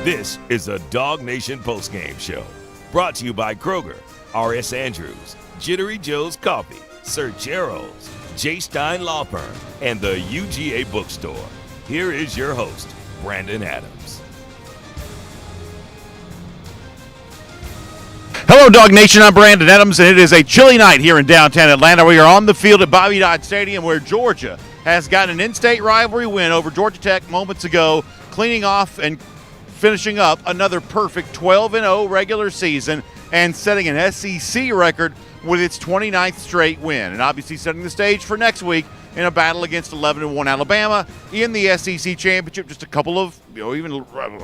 This is a DawgNation Postgame Show, brought to you by Kroger, R.S. Andrews, Jittery Joe's Coffee, Sir Gerald's, J. Stein Law Firm, and the UGA Bookstore. Here is your host, Brandon Adams. Hello, DawgNation. I'm Brandon Adams, and it is a chilly night here in downtown Atlanta. We are on the field at Bobby Dodd Stadium, where Georgia has gotten an in-state rivalry win over Georgia Tech moments ago, cleaning off and finishing up another perfect 12-0 regular season and setting an SEC record with its 29th straight win, and obviously setting the stage for next week in a battle against 11-1 Alabama in the SEC championship, just a couple of, even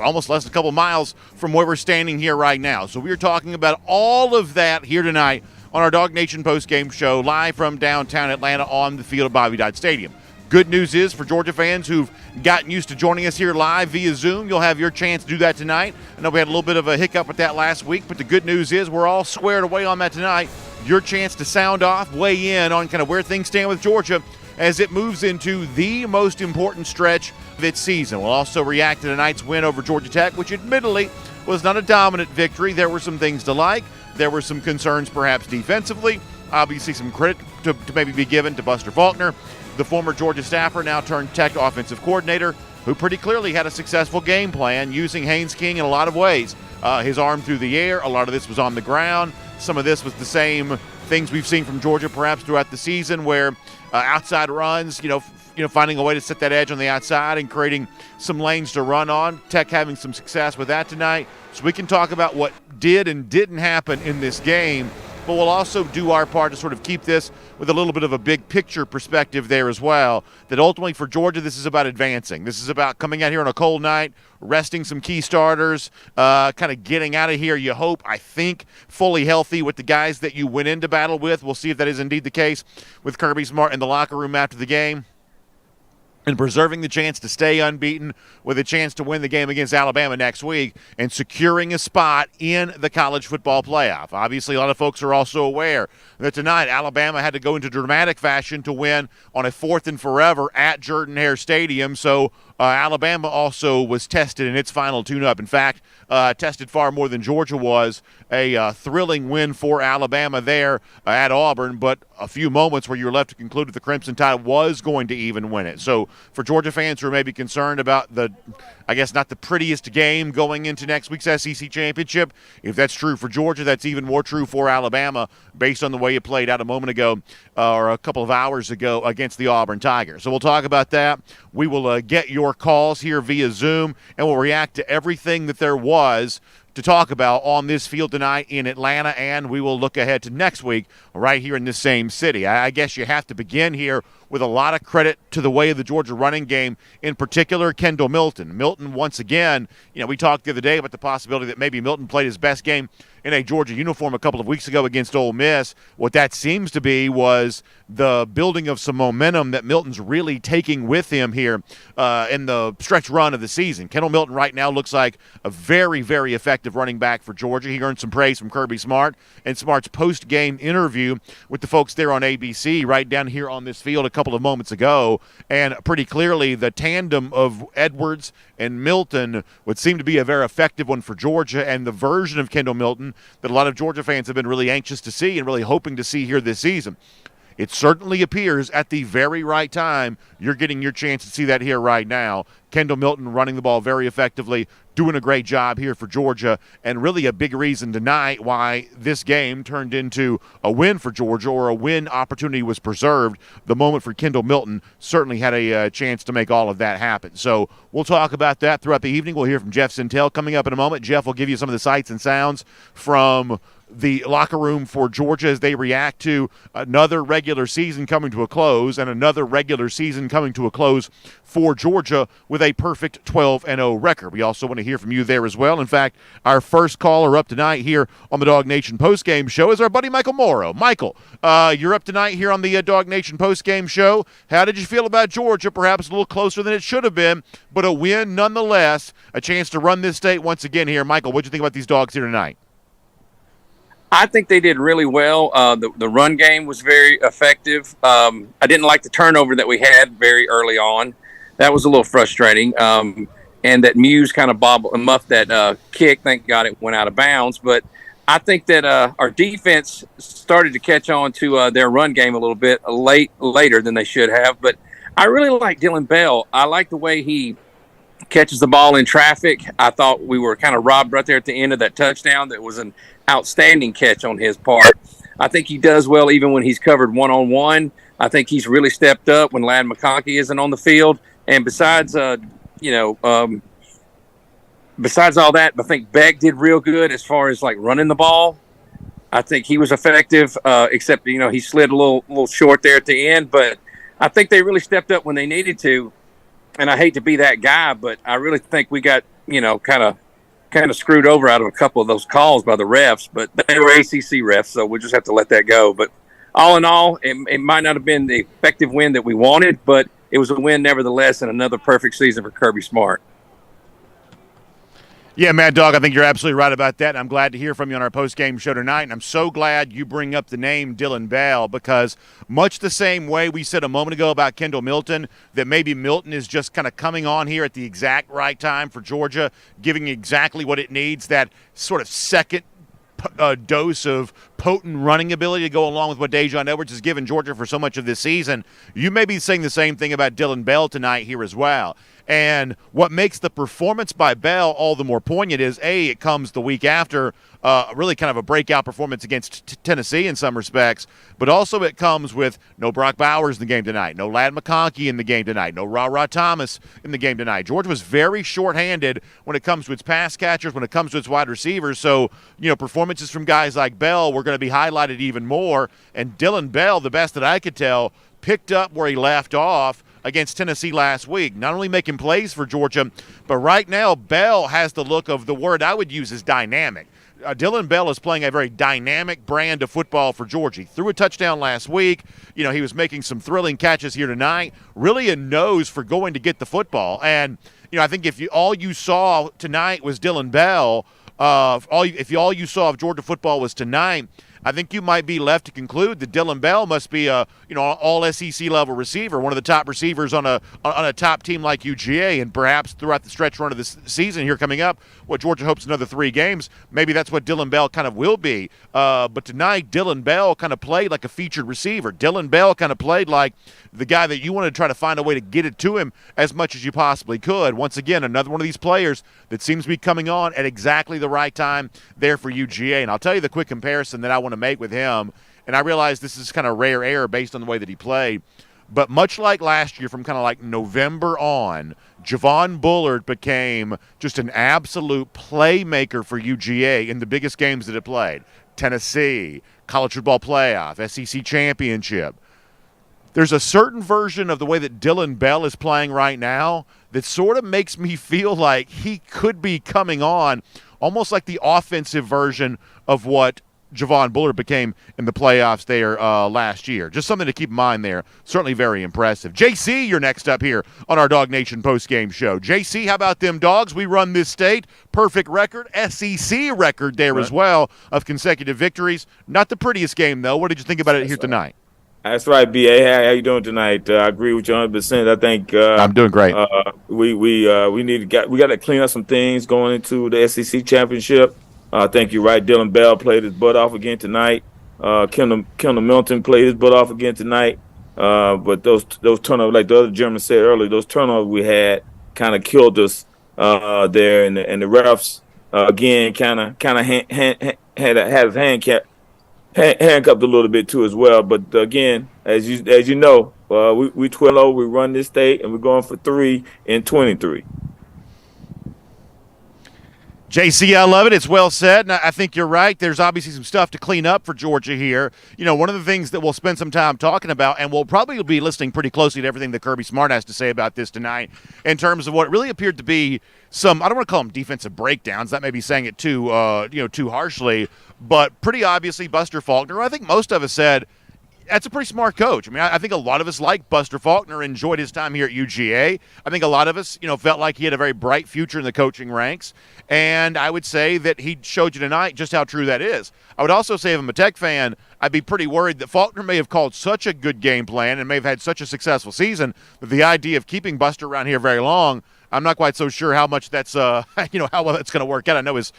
almost less than a couple of miles from where we're standing here right now. So we're talking about all of that here tonight on our DawgNation Postgame Show, live from downtown Atlanta on the field of Bobby Dodd Stadium. Good news is for Georgia fans who've gotten used to joining us here live via Zoom, you'll have your chance to do that tonight. I know we had a little bit of a hiccup with that last week, but the good news is we're all squared away on that tonight. Your chance to sound off, weigh in on kind of where things stand with Georgia as it moves into the most important stretch of its season. We'll also react to tonight's win over Georgia Tech, which admittedly was not a dominant victory. There were some things to like. There were some concerns perhaps defensively. Obviously some credit to maybe be given to Buster Faulkner, the former Georgia staffer, now turned Tech offensive coordinator, who pretty clearly had a successful game plan using Haynes King in a lot of ways. His arm through the air, a lot of this was on the ground. Some of this was the same things we've seen from Georgia perhaps throughout the season, where outside runs, finding a way to set that edge on the outside and creating some lanes to run on. Tech having some success with that tonight. So we can talk about what did and didn't happen in this game, but we'll also do our part to sort of keep this with a little bit of a big picture perspective there as well, that ultimately for Georgia, this is about advancing. This is about coming out here on a cold night, resting some key starters, kind of getting out of here, you hope, I think, fully healthy with the guys that you went into battle with. We'll see if that is indeed the case with Kirby Smart in the locker room after the game, and preserving the chance to stay unbeaten with a chance to win the game against Alabama next week and securing a spot in the college football playoff. Obviously, a lot of folks are also aware that tonight Alabama had to go into dramatic fashion to win on a 4th and forever at Jordan-Hare Stadium, so Alabama also was tested in its final tune-up. In fact, tested far more than Georgia was. A thrilling win for Alabama there at Auburn, but a few moments where you were left to conclude that the Crimson Tide was going to even win it. So for Georgia fans who are maybe concerned about the, I guess, not the prettiest game going into next week's SEC championship, if that's true for Georgia, that's even more true for Alabama based on the way it played out a moment ago or a couple of hours ago against the Auburn Tigers. So we'll talk about that. We will get your calls here via Zoom, and we'll react to everything that there was to talk about on this field tonight in Atlanta, and we will look ahead to next week right here in this same city. I guess you have to begin here with a lot of credit to the way of the Georgia running game, in particular Kendall Milton. Milton, once again, we talked the other day about the possibility that maybe Milton played his best game in a Georgia uniform a couple of weeks ago against Ole Miss. What that seems to be was the building of some momentum that Milton's really taking with him here in the stretch run of the season. Kendall Milton right now looks like a very, very effective running back for Georgia. He earned some praise from Kirby Smart and Smart's post-game interview with the folks there on ABC right down here on this field a couple of moments ago, and pretty clearly the tandem of Edwards and Milton would seem to be a very effective one for Georgia, and the version of Kendall Milton that a lot of Georgia fans have been really anxious to see and really hoping to see here this season. It certainly appears at the very right time you're getting your chance to see that here right now. Kendall Milton running the ball very effectively, doing a great job here for Georgia, and really a big reason tonight why this game turned into a win for Georgia, or a win opportunity was preserved. The moment for Kendall Milton certainly had a chance to make all of that happen. So we'll talk about that throughout the evening. We'll hear from Jeff Sentell coming up in a moment. Jeff will give you some of the sights and sounds from the locker room for Georgia as they react to another regular season coming to a close, and another regular season coming to a close for Georgia with a perfect 12-0 record. We also want to hear from you there as well. In fact, our first caller up tonight here on the DawgNation Postgame Show is our buddy Michael Morrow. Michael, you're up tonight here on the DawgNation Postgame Show. How did you feel about Georgia? Perhaps a little closer than it should have been, but a win nonetheless, a chance to run this state once again here. Michael, what did you think about these Dogs here tonight? I think they did really well. The run game was very effective. I didn't like the turnover that we had very early on. That was a little frustrating. and that Muse kind of muffed that kick. Thank God it went out of bounds. But I think that our defense started to catch on to their run game a little bit later than they should have. But I really like Dylan Bell. I like the way he catches the ball in traffic. I thought we were kind of robbed right there at the end of that touchdown. That was an outstanding catch on his part. I think he does well even when he's covered one-on-one. I think he's really stepped up when Ladd McConkey isn't on the field. And besides all that, I think Beck did real good as far as like running the ball. I think he was effective, except, he slid a little short there at the end. But I think they really stepped up when they needed to. And I hate to be that guy, but I really think we got, kind of screwed over out of a couple of those calls by the refs. But they were ACC refs, so we'll just have to let that go. But all in all, it might not have been the effective win that we wanted, but it was a win nevertheless and another perfect season for Kirby Smart. Yeah, Mad Dog, I think you're absolutely right about that. I'm glad to hear from you on our post-game show tonight, and I'm so glad you bring up the name Dylan Bell, because much the same way we said a moment ago about Kendall Milton, that maybe Milton is just kind of coming on here at the exact right time for Georgia, giving exactly what it needs, that sort of second dose of potent running ability to go along with what Dejon Edwards has given Georgia for so much of this season. You may be saying the same thing about Dylan Bell tonight here as well. And what makes the performance by Bell all the more poignant is, A, it comes the week after really kind of a breakout performance against Tennessee in some respects, but also it comes with no Brock Bowers in the game tonight, no Ladd McConkey in the game tonight, no Ra Thomas in the game tonight. Georgia was very shorthanded when it comes to its pass catchers, when it comes to its wide receivers. So, performances from guys like Bell were going to be highlighted even more. And Dylan Bell, the best that I could tell, picked up where he left off against Tennessee last week, not only making plays for Georgia, but right now Bell has the look of, the word I would use is dynamic. Dylan Bell is playing a very dynamic brand of football for Georgia. He threw a touchdown last week. He was making some thrilling catches here tonight. Really a nose for going to get the football. And, I think if all you saw tonight was Dylan Bell, if all you saw of Georgia football was tonight, I think you might be left to conclude that Dylan Bell must be a all SEC level receiver, one of the top receivers on a top team like UGA, and perhaps throughout the stretch run of this season here coming up, what Georgia hopes another 3 games, maybe that's what Dylan Bell kind of will be. But tonight, Dylan Bell kind of played like a featured receiver. Dylan Bell kind of played like the guy that you want to try to find a way to get it to him as much as you possibly could. Once again, another one of these players that seems to be coming on at exactly the right time there for UGA. And I'll tell you the quick comparison that I want to make with him, and I realize this is kind of rare air based on the way that he played, but much like last year from kind of like November on, Javon Bullard became just an absolute playmaker for UGA in the biggest games that it played. Tennessee, College Football Playoff, SEC Championship. There's a certain version of the way that Dylan Bell is playing right now that sort of makes me feel like he could be coming on almost like the offensive version of what Javon Bullard became in the playoffs there last year. Just something to keep in mind there. Certainly very impressive. JC, you're next up here on our DawgNation postgame show. JC, how about them Dogs? We run this state. Perfect record, SEC record there as well of consecutive victories. Not the prettiest game, though. What did you think about it here tonight? That's right, BA. How you doing tonight? I agree with you 100%. I think I'm doing great. We got to clean up some things going into the SEC championship. I think you're right. Dylan Bell played his butt off again tonight. Kendall Milton played his butt off again tonight. But those turnovers, like the other gentleman said earlier, those turnovers we had kind of killed us there, and the refs again kind of had his handcuffed a little bit too as well. But again, as you know, we 12-0, we run this state, and we're going for 3 in 23. JC, I love it. It's well said, and I think you're right. There's obviously some stuff to clean up for Georgia here. One of the things that we'll spend some time talking about, and we'll probably be listening pretty closely to everything that Kirby Smart has to say about this tonight in terms of what really appeared to be some, I don't want to call them defensive breakdowns. That may be saying it too harshly, but pretty obviously Buster Faulkner, I think most of us said, that's a pretty smart coach. I mean, I think a lot of us like Buster Faulkner, enjoyed his time here at UGA. I think a lot of us, felt like he had a very bright future in the coaching ranks. And I would say that he showed you tonight just how true that is. I would also say, if I'm a Tech fan, I'd be pretty worried that Faulkner may have called such a good game plan and may have had such a successful season, but the idea of keeping Buster around here very long, I'm not quite so sure how much that's, how well that's going to work out. I know his,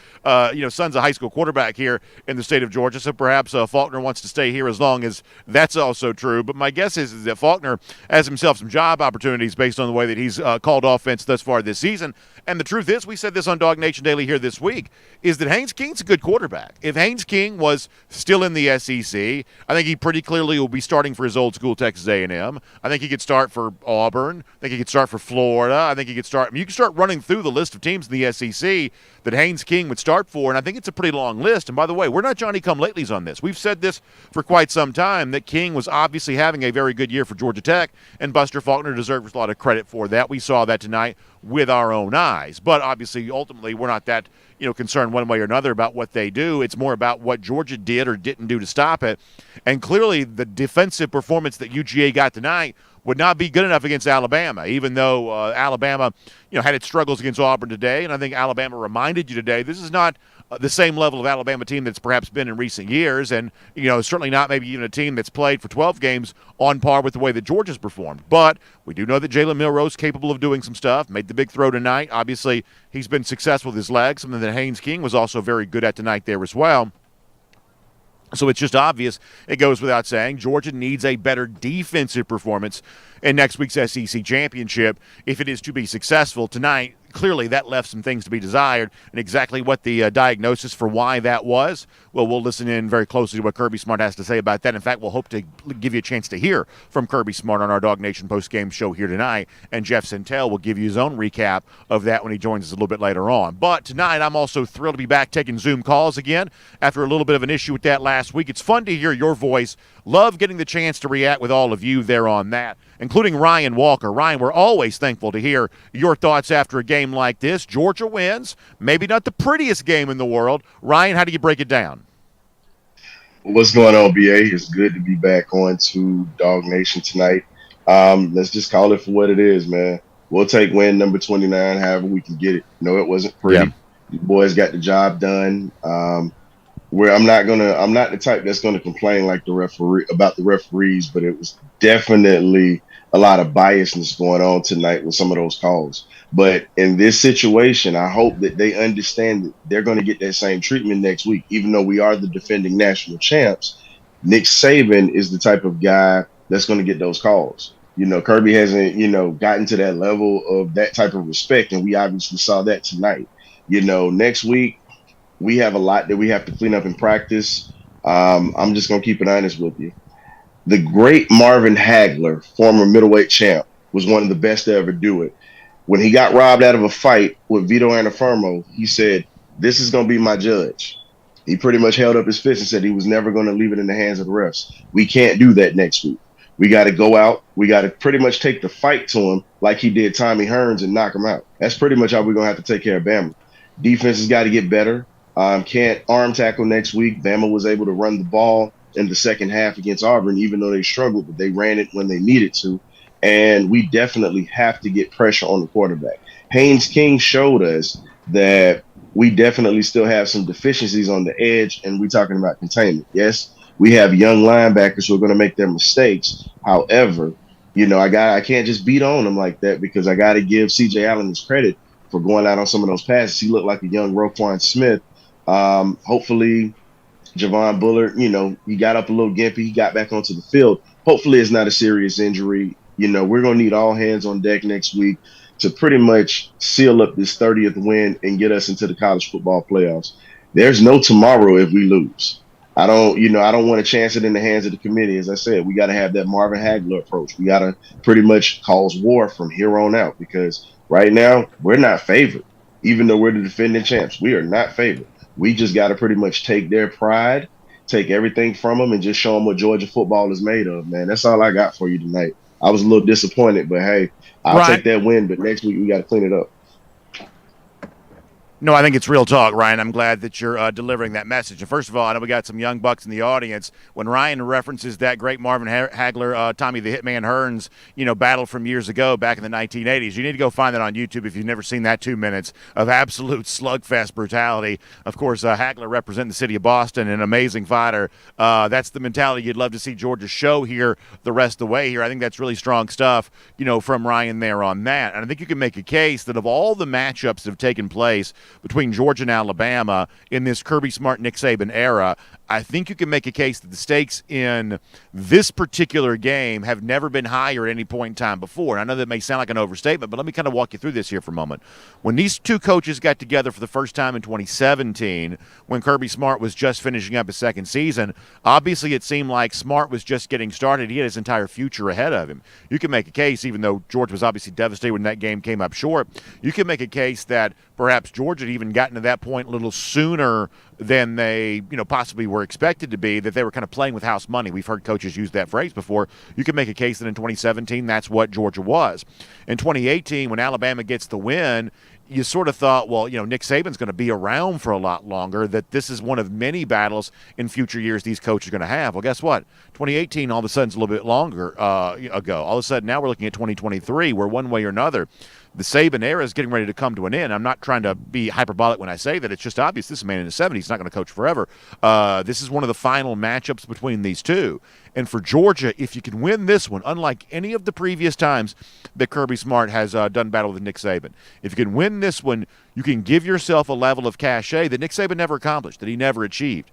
son's a high school quarterback here in the state of Georgia, so perhaps Faulkner wants to stay here as long as that's also true. But my guess is that Faulkner has himself some job opportunities based on the way that he's called offense thus far this season. And the truth is, we said this on DawgNation Daily here this week, is that Haynes King's a good quarterback. If Haynes King was still in the SEC, I think he pretty clearly will be starting for his old school Texas A&M. I think he could start for Auburn. I think he could start for Florida. I think he could start. You can start running through the list of teams in the SEC that Haynes King would start for, and I think it's a pretty long list. And by the way, we're not Johnny-come-latelys on this. We've said this for quite some time, that King was obviously having a very good year for Georgia Tech, and Buster Faulkner deserves a lot of credit for that. We saw that tonight with our own eyes. But obviously, ultimately, we're not that concerned one way or another about what they do. It's more about what Georgia did or didn't do to stop it. And clearly, the defensive performance that UGA got tonight would not be good enough against Alabama, even though Alabama, had its struggles against Auburn today. And I think Alabama reminded you today, this is not the same level of Alabama team that's perhaps been in recent years, and certainly not maybe even a team that's played for 12 games on par with the way that Georgia's performed. But we do know that Jalen Milroe is capable of doing some stuff. Made the big throw tonight. Obviously, he's been successful with his legs, something that Haynes King was also very good at tonight there as well. So it's just obvious, it goes without saying, Georgia needs a better defensive performance in next week's SEC championship if it is to be successful. Tonight, clearly that left some things to be desired, and exactly what the diagnosis for why that was, well, we'll listen in very closely to what Kirby Smart has to say about that. In fact, we'll hope to give you a chance to hear from Kirby Smart on our DawgNation Postgame show here tonight, and Jeff Sentell will give you his own recap of that when he joins us a little bit later on. But tonight, I'm also thrilled to be back taking Zoom calls again after a little bit of an issue with that last week. It's fun to hear your voice. Love getting the chance to react with all of you there on that, including Ryan Walker. Ryan, we're always thankful to hear your thoughts after a game like this. Georgia wins, maybe not the prettiest game in the world. Ryan, how do you break it down? What's going on, BA? It's good to be back on to DawgNation tonight. Let's just call it for what it is, man. We'll take win number 29, however we can get it. No, it wasn't pretty. Yeah. The boys got the job done. Where I'm not the type that's gonna complain like the referees, but it was definitely a lot of biasness going on tonight with some of those calls. But in this situation, I hope that they understand that they're going to get that same treatment next week. Even though we are the defending national champs, Nick Saban is the type of guy that's going to get those calls. Kirby hasn't, gotten to that level of that type of respect, and we obviously saw that tonight. Next week, we have a lot that we have to clean up in practice. I'm just going to keep it honest with you. The great Marvin Hagler, former middleweight champ, was one of the best to ever do it. When he got robbed out of a fight with Vito Antuofermo, he said, "This is going to be my judge." He pretty much held up his fist and said he was never going to leave it in the hands of the refs. We can't do that next week. We got to go out. We got to pretty much take the fight to him like he did Tommy Hearns and knock him out. That's pretty much how we're going to have to take care of Bama. Defense has got to get better. Can't arm tackle next week. Bama was able to run the ball in the second half against Auburn, even though they struggled, but they ran it when they needed to. And we definitely have to get pressure on the quarterback. Haynes King showed us that we definitely still have some deficiencies on the edge, and we're talking about containment. Yes, we have young linebackers who are going to make their mistakes. However, I can't just beat on them like that, because I got to give C.J. Allen his credit for going out on some of those passes. He looked like a young Roquan Smith. Hopefully, Javon Bullard, he got up a little gimpy. He got back onto the field. Hopefully, it's not a serious injury. We're going to need all hands on deck next week to pretty much seal up this 30th win and get us into the college football playoffs. There's no tomorrow if we lose. I don't want to chance it in the hands of the committee. As I said, we got to have that Marvin Hagler approach. We got to pretty much cause war from here on out, because right now we're not favored. Even though we're the defending champs, we are not favored. We just got to pretty much take their pride, take everything from them, and just show them what Georgia football is made of, man. That's all I got for you tonight. I was a little disappointed, but hey, I'll take that win. But next week we got to clean it up. No, I think it's real talk, Ryan. I'm glad that you're delivering that message. And first of all, I know we got some young bucks in the audience. When Ryan references that great Marvin Hagler, Tommy the Hitman Hearns, battle from years ago back in the 1980s, you need to go find that on YouTube if you've never seen that 2 minutes of absolute slugfest brutality. Of course, Hagler representing the city of Boston, an amazing fighter. That's the mentality you'd love to see Georgia show here the rest of the way here. I think that's really strong stuff, from Ryan there on that. And I think you can make a case that of all the matchups that have taken place between Georgia and Alabama in this Kirby Smart, Nick Saban era, I think you can make a case that the stakes in this particular game have never been higher at any point in time before. And I know that may sound like an overstatement, but let me kind of walk you through this here for a moment. When these two coaches got together for the first time in 2017, when Kirby Smart was just finishing up his second season, obviously it seemed like Smart was just getting started. He had his entire future ahead of him. You can make a case, even though Georgia was obviously devastated when that game came up short, you can make a case that perhaps Georgia had even gotten to that point a little sooner than they, possibly were expected to be, that they were kind of playing with house money. We've heard coaches use that phrase before. You can make a case that in 2017, that's what Georgia was. In 2018, when Alabama gets the win, you sort of thought, well, Nick Saban's going to be around for a lot longer, that this is one of many battles in future years these coaches are going to have. Well, guess what? 2018 all of a sudden is a little bit longer ago. All of a sudden now we're looking at 2023, where one way or another, the Saban era is getting ready to come to an end. I'm not trying to be hyperbolic when I say that. It's just obvious this is a man in his 70s. He's not going to coach forever. This is one of the final matchups between these two. And for Georgia, if you can win this one, unlike any of the previous times that Kirby Smart has done battle with Nick Saban, if you can win this one, you can give yourself a level of cachet that Nick Saban never accomplished, that he never achieved.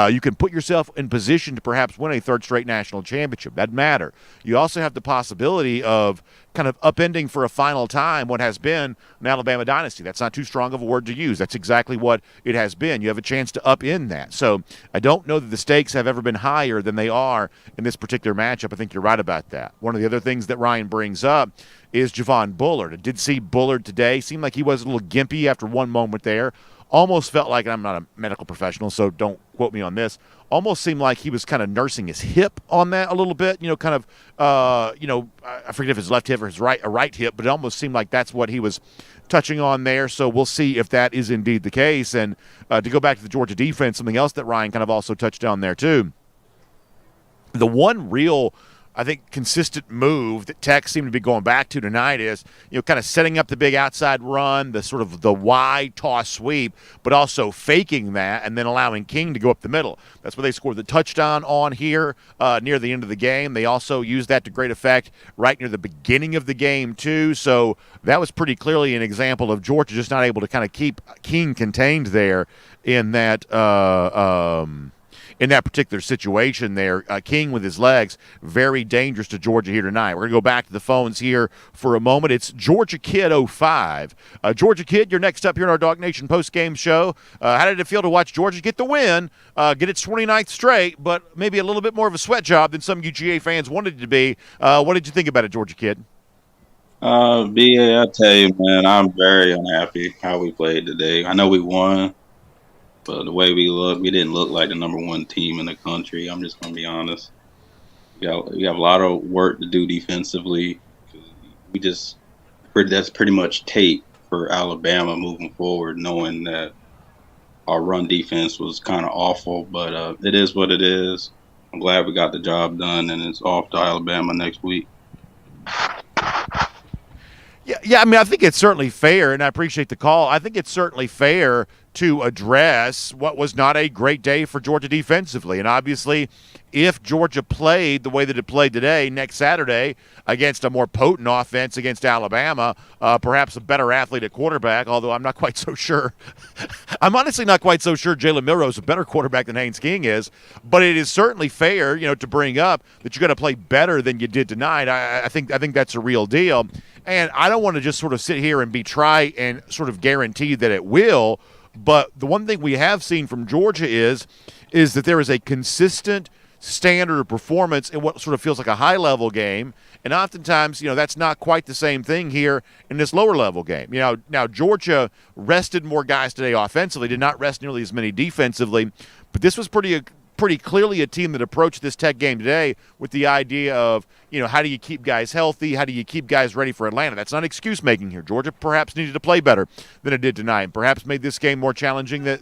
You can put yourself in position to perhaps win a third straight national championship. That'd matter. You also have the possibility of kind of upending for a final time what has been an Alabama dynasty. That's not too strong of a word to use. That's exactly what it has been. You have a chance to upend that. So I don't know that the stakes have ever been higher than they are in this particular matchup. I think you're right about that. One of the other things that Ryan brings up is Javon Bullard. I did see Bullard today. Seemed like he was a little gimpy after one moment there. Almost felt like, and I'm not a medical professional, so don't quote me on this, almost seemed like he was kind of nursing his hip on that a little bit, I forget if his left hip or his right hip, but it almost seemed like that's what he was touching on there. So we'll see if that is indeed the case. And to go back to the Georgia defense, something else that Ryan kind of also touched on there too. The one real, I think, consistent move that Tech seemed to be going back to tonight is, kind of setting up the big outside run, the sort of the wide toss sweep, but also faking that and then allowing King to go up the middle. That's where they scored the touchdown on here near the end of the game. They also used that to great effect right near the beginning of the game, too. So that was pretty clearly an example of Georgia just not able to kind of keep King contained there in that in that particular situation there. King with his legs, very dangerous to Georgia here tonight. We're going to go back to the phones here for a moment. It's Georgia Kid 05. Georgia Kid, you're next up here in our DawgNation Postgame show. How did it feel to watch Georgia get the win, get its 29th straight, but maybe a little bit more of a sweat job than some UGA fans wanted it to be? What did you think about it, Georgia Kid? BA, I tell you, man, I'm very unhappy how we played today. I know we won, but the way we looked, we didn't look like the number one team in the country. I'm just going to be honest. We have a lot of work to do defensively. That's pretty much tape for Alabama moving forward, knowing that our run defense was kind of awful, but it is what it is. I'm glad we got the job done, and it's off to Alabama next week. Yeah, I mean, I think it's certainly fair, and I appreciate the call. I think it's certainly fair to address what was not a great day for Georgia defensively. And obviously, if Georgia played the way that it played today, next Saturday, against a more potent offense against Alabama, perhaps a better athlete at quarterback, although I'm not quite so sure. I'm honestly not quite so sure Jalen Milroe is a better quarterback than Haynes King is. But it is certainly fair, to bring up that you're going to play better than you did tonight. I think that's a real deal. And I don't want to just sort of sit here and try and sort of guarantee that it will. But the one thing we have seen from Georgia is that there is a consistent standard of performance in what sort of feels like a high-level game. And oftentimes, that's not quite the same thing here in this lower-level game. Now Georgia rested more guys today offensively, did not rest nearly as many defensively. But this was pretty pretty clearly a team that approached this Tech game today with the idea of, how do you keep guys healthy? How do you keep guys ready for Atlanta? That's not excuse making here. Georgia perhaps needed to play better than it did tonight. Perhaps made this game more challenging than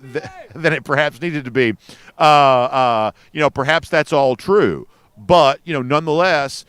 it perhaps needed to be. Perhaps that's all true. But, nonetheless,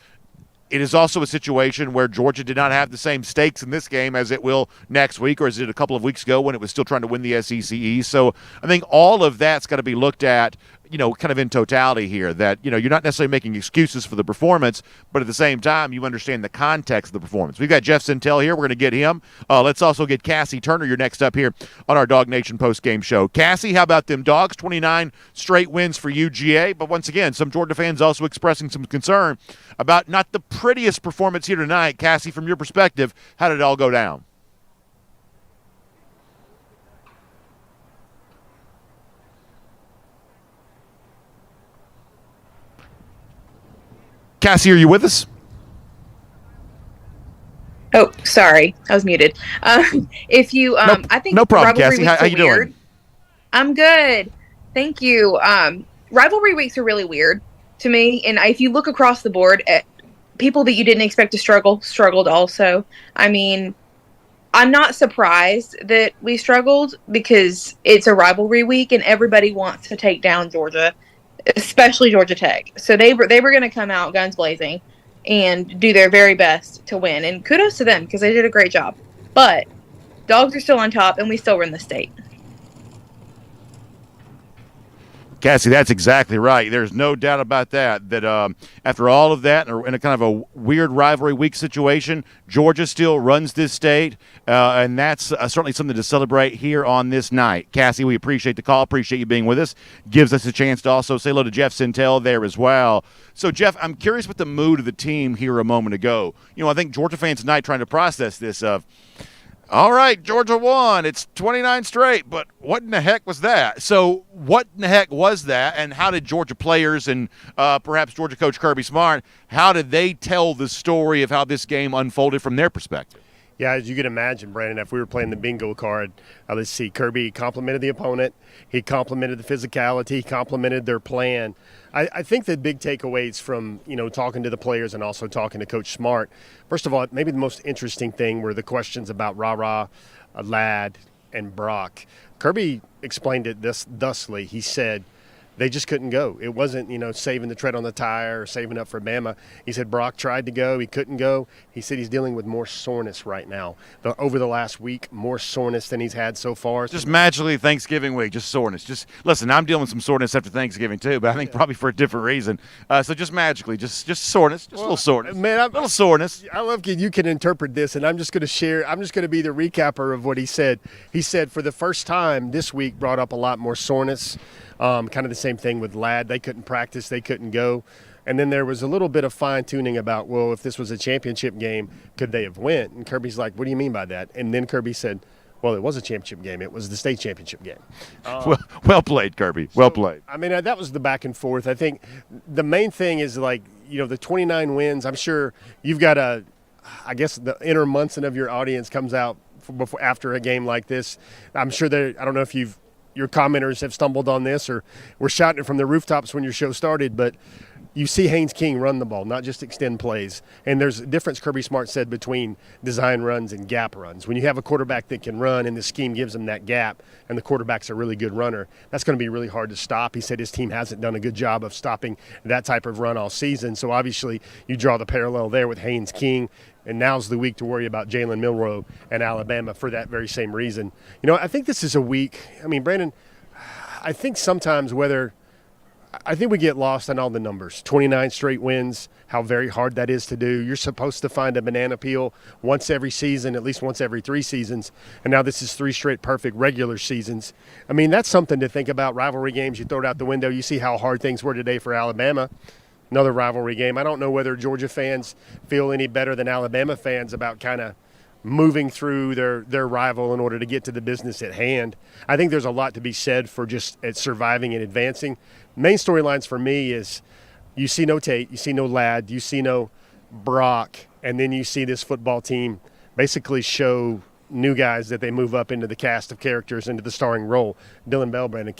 it is also a situation where Georgia did not have the same stakes in this game as it will next week or as it did a couple of weeks ago when it was still trying to win the SEC East. So I think all of that's got to be looked at, kind of in totality here, that, you're not necessarily making excuses for the performance, but at the same time, you understand the context of the performance. We've got Jeff Sentell here. We're going to get him. Let's also get Cassie Turner. You're next up here on our DawgNation Postgame show. Cassie, how about them Dogs? 29 straight wins for UGA. But once again, some Georgia fans also expressing some concern about not the prettiest performance here tonight. Cassie, from your perspective, how did it all go down? Cassie, are you with us? Oh, sorry. I was muted. If you, I think no problem, Cassie. How you doing? I'm good. Thank you. Rivalry weeks are really weird to me. And if you look across the board at people that you didn't expect to struggled also. I mean, I'm not surprised that we struggled because it's a rivalry week and everybody wants to take down Georgia, especially Georgia Tech. So they were going to come out guns blazing and do their very best to win. And kudos to them because they did a great job. But Dogs are still on top, and we still run the state. Cassie, that's exactly right. There's no doubt about that, after all of that, in a kind of a weird rivalry week situation, Georgia still runs this state, and that's certainly something to celebrate here on this night. Cassie, we appreciate the call, appreciate you being with us. Gives us a chance to also say hello to Jeff Sentell there as well. So, Jeff, I'm curious what the mood of the team here a moment ago. I think Georgia fans tonight trying to process this of, all right, Georgia won. It's 29 straight, but what in the heck was that? So what in the heck was that, and how did Georgia players and perhaps Georgia coach Kirby Smart, how did they tell the story of how this game unfolded from their perspective? Yeah, as you can imagine, Brandon, if we were playing the bingo card, let's see, Kirby complimented the opponent. He complimented the physicality. He complimented their plan. I think the big takeaways from, talking to the players and also talking to Coach Smart, first of all, maybe the most interesting thing were the questions about Ra-Ra, Ladd, and Brock. Kirby explained it thusly. He said, they just couldn't go. It wasn't, saving the tread on the tire or saving up for Bama. He said Brock tried to go. He couldn't go. He said he's dealing with more soreness right now. Over the last week, more soreness than he's had so far. Just magically Thanksgiving week, just soreness. Just listen, I'm dealing with some soreness after Thanksgiving too, but I think probably for a different reason. So just magically, just soreness, just a little soreness. Man, a little soreness. I love you can interpret this, and I'm just going to be the recapper of what he said. He said for the first time this week brought up a lot more soreness. Kind of the same thing with Ladd. They couldn't practice. They couldn't go. And then there was a little bit of fine-tuning about, well, if this was a championship game, could they have went? And Kirby's like, what do you mean by that? And then Kirby said, well, it was a championship game. It was the state championship game. Well played, Kirby. Well played. I mean, that was the back and forth. I think the main thing is, the 29 wins. I'm sure you've got I guess the inner Munson of your audience comes out after a game like this. I'm sure I don't know if your commenters have stumbled on this or were shouting it from the rooftops when your show started, but you see Haynes King run the ball, not just extend plays. And there's a difference, Kirby Smart said, between design runs and gap runs. When you have a quarterback that can run and the scheme gives him that gap and the quarterback's a really good runner, that's going to be really hard to stop. He said his team hasn't done a good job of stopping that type of run all season. So obviously you draw the parallel there with Haynes King. And now's the week to worry about Jalen Milroe and Alabama for that very same reason. I think this is a week. I mean, Brandon, I think sometimes I think we get lost on all the numbers. 29 straight wins, how very hard that is to do. You're supposed to find a banana peel once every season, at least once every 3 seasons. And now this is 3 straight perfect regular seasons. I mean, that's something to think about. Rivalry games, you throw it out the window. You see how hard things were today for Alabama. Another rivalry game. I don't know whether Georgia fans feel any better than Alabama fans about kind of moving through their rival in order to get to the business at hand. I think there's a lot to be said for just surviving and advancing. Main storylines for me is you see no Tate, you see no Ladd, you see no Brock, and then you see this football team basically show new guys that they move up into the cast of characters, into the starring role. Dylan Bellbrandon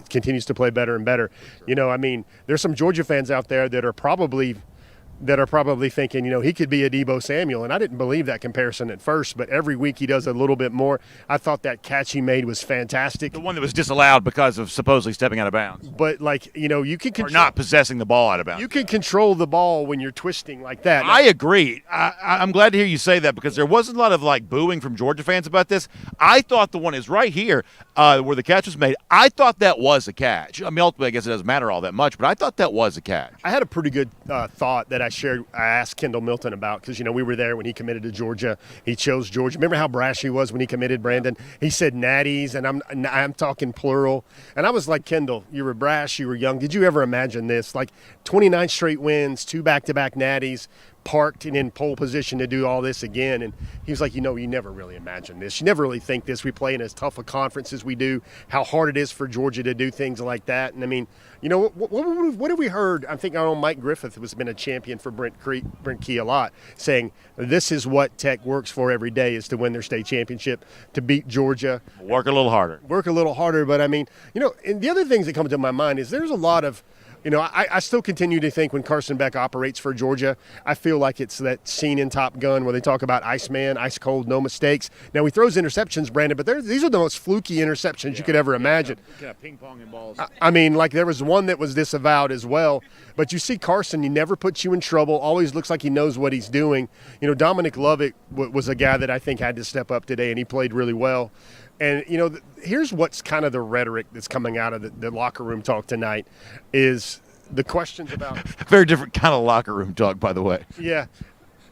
continues to play better and better. You know, I mean, there's some Georgia fans out there that are probably thinking, you know, he could be a Deebo Samuel. And I didn't believe that comparison at first, but every week he does a little bit more. I thought that catch he made was fantastic. The one that was disallowed because of supposedly stepping out of bounds. But, like, you know, you can control. Or not possessing the ball out of bounds. You can control the ball when you're twisting like that. I agree. I'm glad to hear you say that because there wasn't a lot of, like, booing from Georgia fans about this. I thought the one is right here where the catch was made. I thought that was a catch. I mean, ultimately, I guess it doesn't matter all that much, but I thought that was a catch. I had a pretty good thought that I asked Kendall Milton about because, you know, we were there when he committed to Georgia. He chose Georgia. Remember how brash he was when he committed, Brandon? He said natties, and I'm talking plural. And I was like, Kendall, you were brash, you were young. Did you ever imagine this? Like 29 straight wins, 2 back-to-back natties, parked and in pole position to do all this again. And he was like, you know, you never really imagine this. You never really think this. We play in as tough a conference as we do, how hard it is for Georgia to do things like that. And, I mean, you know, what have we heard? I think our own Mike Griffith has been a champion for Brent Key a lot, saying this is what Tech works for every day is to win their state championship, to beat Georgia. Work a little harder. But, I mean, you know, and the other things that come to my mind is there's a lot of, you know, I still continue to think when Carson Beck operates for Georgia, I feel like it's that scene in Top Gun where they talk about Iceman, ice cold, no mistakes. Now, he throws interceptions, Brandon, but these are the most fluky interceptions you could ever imagine. Ping-ponging balls. I mean, like there was one that was disavowed as well. But you see Carson, he never puts you in trouble, always looks like he knows what he's doing. You know, Dominic Lovett was a guy that I think had to step up today, and he played really well. And, you know, here's what's kind of the rhetoric that's coming out of the locker room talk tonight is the questions about – Very different kind of locker room talk, by the way. Yeah.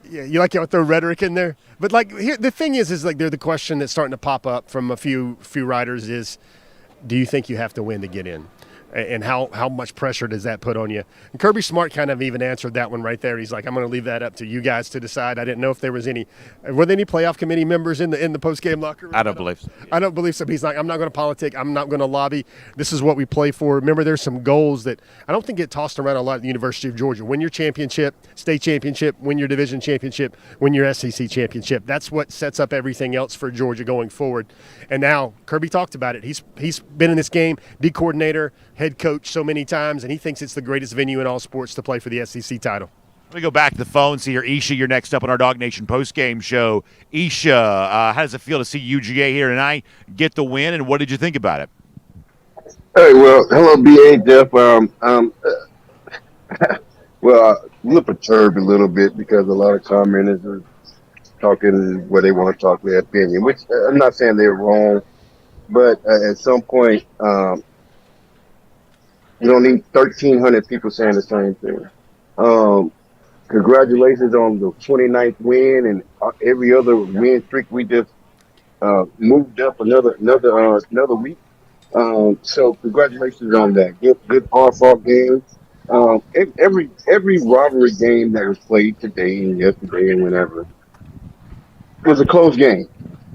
Yeah, you like how I throw rhetoric in there? But, like, here, the thing is like the question that's starting to pop up from a few writers is, do you think you have to win to get in? And how much pressure does that put on you? And Kirby Smart kind of even answered that one right there. He's like, I'm going to leave that up to you guys to decide. I didn't know if there was were there any playoff committee members in the post-game locker room? I don't believe so. I don't believe so. But he's like, I'm not going to politic. I'm not going to lobby. This is what we play for. Remember, there's some goals that I don't think get tossed around a lot at the University of Georgia. Win your championship, state championship, win your division championship, win your SEC championship. That's what sets up everything else for Georgia going forward. And now Kirby talked about it. He's been in this game, D coordinator, head coach so many times, and he thinks it's the greatest venue in all sports to play for the SEC title. Let me go back to the phone, see here. Isha, you're next up on our DawgNation postgame show. Isha, how does it feel to see UGA here tonight get the win, and what did you think about it? Hey, well, hello, BA, Jeff. Well, I'm a little perturbed a little bit because a lot of commenters are talking where they want to talk their opinion, which I'm not saying they're wrong, but at some point, you don't need 1,300 people saying the same thing. Congratulations on the 29th win and every other win streak. We just moved up another week. So congratulations on that. Good hard-fought game. Every rivalry game that was played today and yesterday and whenever was a close game.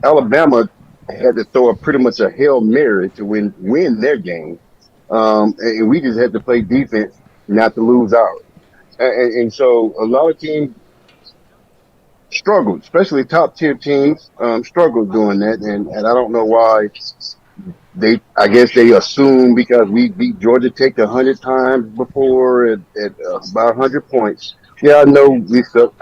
Alabama had to throw pretty much a Hail Mary to win their game. And we just had to play defense not to lose ours. And so a lot of teams struggled, especially top-tier teams struggled doing that. And I don't know why I guess they assume because we beat Georgia Tech 100 times before at about 100 points. Yeah, I know we suck.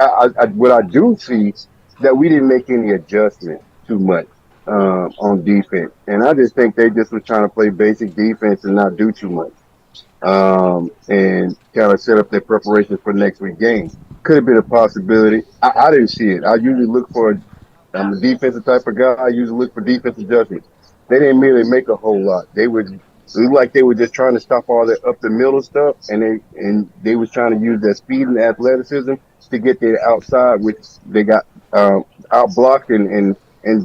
What I do see that we didn't make any adjustment too much on defense. And I just think they just were trying to play basic defense and not do too much. And kind of set up their preparations for next week's game. Could have been a possibility. I didn't see it. I usually look for, I'm a defensive type of guy. I usually look for defensive judgments. They didn't really make a whole lot. It looked like they were just trying to stop all that up the middle stuff, and they was trying to use their speed and athleticism to get their outside, which they got out blocked and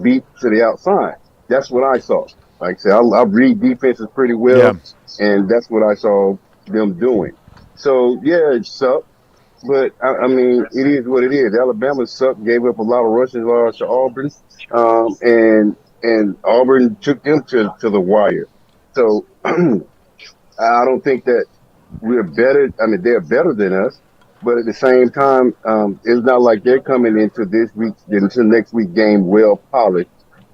beat to the outside. That's what I saw. Like I said, I read defenses pretty well, and that's what I saw them doing. So, yeah, it sucked. But, I mean, it is what it is. Alabama sucked, gave up a lot of rushing yards to Auburn, and Auburn took them to the wire. So, I don't think that we're better. I mean, they're better than us. But at the same time, it's not like they're coming into next week game well polished.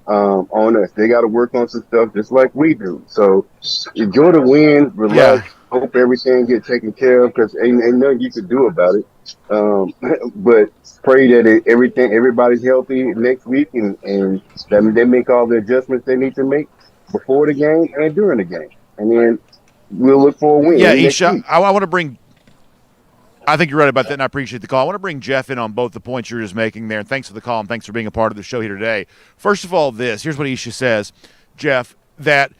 on us. They got to work on some stuff just like we do. So enjoy the win, relax, hope everything gets taken care of because ain't nothing you can do about it. But pray that everybody's healthy next week and that they make all the adjustments they need to make before the game and during the game. And then we'll look for a win. Yeah, Isha, I want to bring – I think you're right about that, and I appreciate the call. I want to bring Jeff in on both the points you're just making there, and thanks for the call and thanks for being a part of the show here today. First of all, here's what Isha says, Jeff, that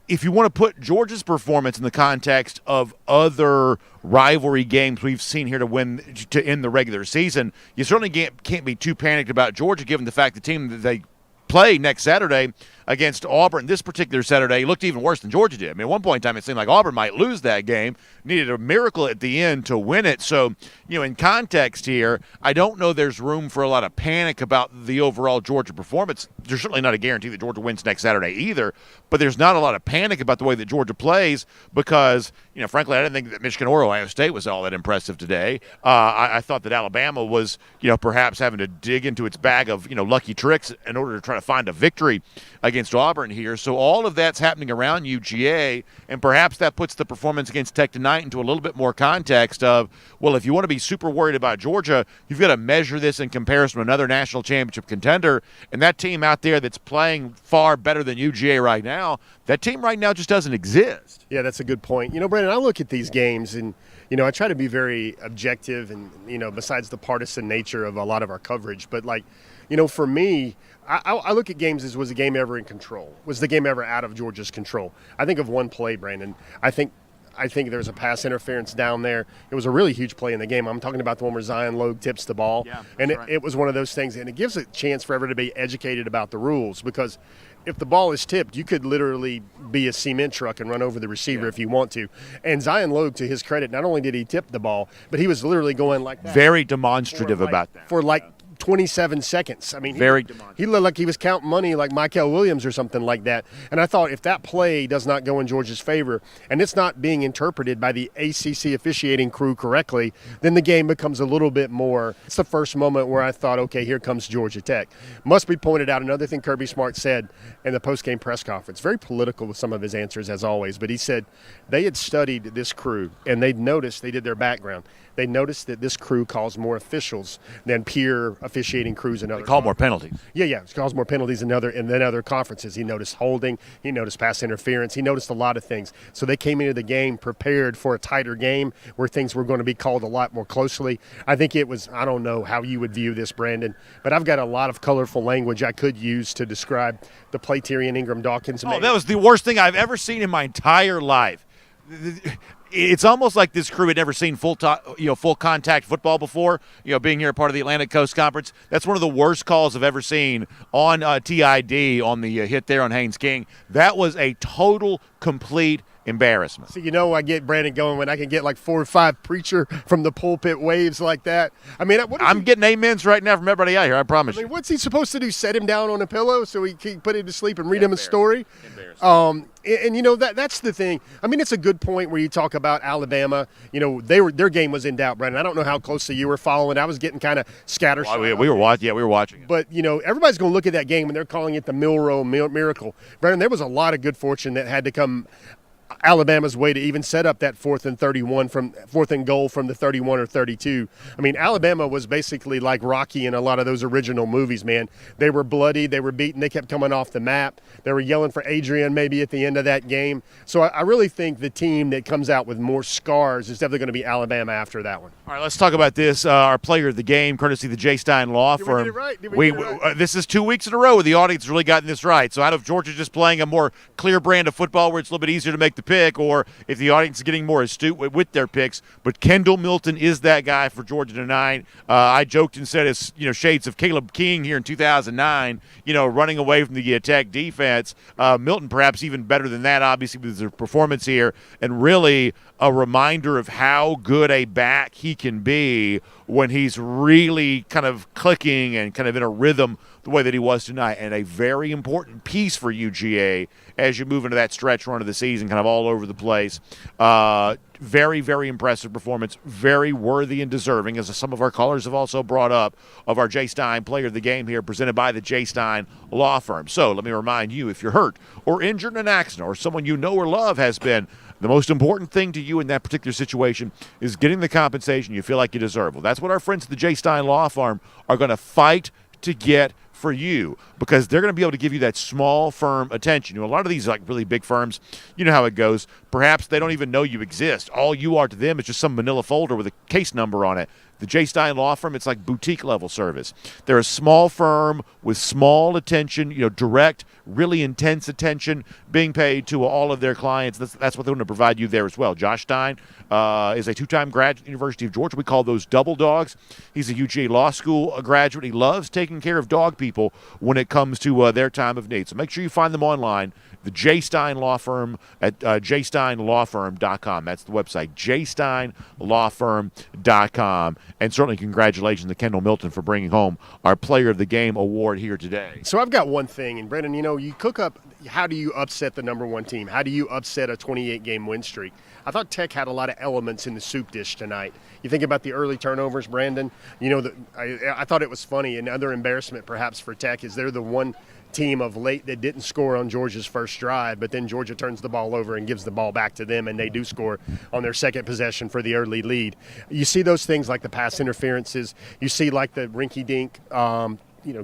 if you want to put Georgia's performance in the context of other rivalry games we've seen here to end the regular season, you certainly can't be too panicked about Georgia given the fact the team that they play next Saturday against Auburn this particular Saturday looked even worse than Georgia did. I mean, at one point in time, it seemed like Auburn might lose that game, needed a miracle at the end to win it. So, in context here, I don't know there's room for a lot of panic about the overall Georgia performance. There's certainly not a guarantee that Georgia wins next Saturday either, but there's not a lot of panic about the way that Georgia plays because, frankly, I didn't think that Michigan or Ohio State was all that impressive today. I thought that Alabama was, perhaps having to dig into its bag of, lucky tricks in order to try to find a victory against Auburn here. So all of that's happening around UGA, and perhaps that puts the performance against Tech tonight into a little bit more context of, well, if you want to be super worried about Georgia, you've got to measure this in comparison to another national championship contender, and that team out there that's playing far better than UGA right now, that team right now just doesn't exist. Yeah, that's a good point. Brandon, I look at these games and, I try to be very objective and, besides the partisan nature of a lot of our coverage, but for me, I look at games as was the game ever in control? Was the game ever out of Georgia's control? I think of one play, Brandon. I think there's a pass interference down there. It was a really huge play in the game. I'm talking about the one where Zion Logue tips the ball. Yeah, and it was one of those things, and it gives a chance for everyone to be educated about the rules because if the ball is tipped, you could literally be a cement truck and run over the receiver if you want to. And Zion Logue, to his credit, not only did he tip the ball, but he was literally going like that. Very demonstrative about that. For 27 seconds. I mean, he looked like he was counting money like Michael Williams or something like that. And I thought if that play does not go in Georgia's favor and it's not being interpreted by the ACC officiating crew correctly, then the game becomes a little bit more. It's the first moment where I thought, okay, here comes Georgia Tech. Must be pointed out, another thing Kirby Smart said in the post-game press conference, very political with some of his answers as always, but he said they had studied this crew and they'd noticed, they did their background. They noticed that this crew calls more officials than peer officiating crews in other. They call more penalties. Yeah, it calls more penalties than other conferences. He noticed holding. He noticed pass interference. He noticed a lot of things. So they came into the game prepared for a tighter game where things were going to be called a lot more closely. I think it was. I don't know how you would view this, Brandon, but I've got a lot of colorful language I could use to describe the play Tyrion Ingram-Dawkins made. Oh, that was the worst thing I've ever seen in my entire life. It's almost like this crew had never seen full contact football before. Being here a part of the Atlantic Coast Conference, that's one of the worst calls I've ever seen on TID on the hit there on Haynes King. That was a total, complete embarrassment. So I get Brandon going when I can get like 4 or 5 preacher from the pulpit waves like that. I mean, I'm getting amens right now from everybody out here. I promise you. What's he supposed to do? Set him down on a pillow so he can put him to sleep and read him a story? That's the thing. I mean, it's a good point where you talk about Alabama. Their game was in doubt, Brandon. I don't know how closely you were following. I was getting kind of scattershot. We were watching. Yeah, we were watching it. But everybody's going to look at that game and they're calling it the Milroe miracle. Brandon, there was a lot of good fortune that had to come Alabama's way to even set up that 4th and goal from the 31 or 32. I mean, Alabama was basically like Rocky in a lot of those original movies, man. They were bloody, they were beaten, they kept coming off the map. They were yelling for Adrian maybe at the end of that game. So I really think the team that comes out with more scars is definitely going to be Alabama after that one. All right, let's talk about this. Our player of the game, courtesy of the J. Stein Law Firm. Did we get it right? This is 2 weeks in a row where the audience has really gotten this right. So out of Georgia just playing a more clear brand of football where it's a little bit easier to make the pick, or if the audience is getting more astute with their picks. But Kendall Milton is that guy for Georgia tonight. I joked and said it's shades of Caleb King here in 2009. Running away from the Tech defense. Milton perhaps even better than that, obviously with his performance here, and really a reminder of how good a back he can be when he's really kind of clicking and kind of in a rhythm the way that he was tonight. And a very important piece for UGA as you move into that stretch run of the season, kind of all over the place. Very, very impressive performance, very worthy and deserving, as some of our callers have also brought up, of our J. Stein Player of the Game here, presented by the J. Stein Law Firm. So let me remind you, if you're hurt or injured in an accident, or someone you know or love has been, the most important thing to you in that particular situation is getting the compensation you feel like you deserve. Well, that's what our friends at the J. Stein Law Firm are going to fight to get for you, because they're going to be able to give you that small firm attention. A lot of these like really big firms, you know how it goes. Perhaps they don't even know you exist. All you are to them is just some manila folder with a case number on it. The J. Stein Law Firm, it's like boutique level service. They're a small firm with small attention, direct, really intense attention being paid to all of their clients. That's what they're going to provide you there as well. Josh Stein is a two-time graduate at the University of Georgia. We call those double dogs. He's a UGA Law School graduate. He loves taking care of dog people when it comes to their time of need. So make sure you find them online. The J. Stein Law Firm at jsteinlawfirm.com. That's the website, jsteinlawfirm.com. And certainly congratulations to Kendall Milton for bringing home our Player of the Game award here today. So I've got one thing, and Brendan, you cook up, how do you upset the number one team? How do you upset a 28-game win streak? I thought Tech had a lot of elements in the soup dish tonight. You think about the early turnovers, Brandon. I thought it was funny. Another embarrassment perhaps for Tech is they're the one team of late that didn't score on Georgia's first drive, but then Georgia turns the ball over and gives the ball back to them, and they do score on their second possession for the early lead. You see those things like the pass interferences. You see like the rinky-dink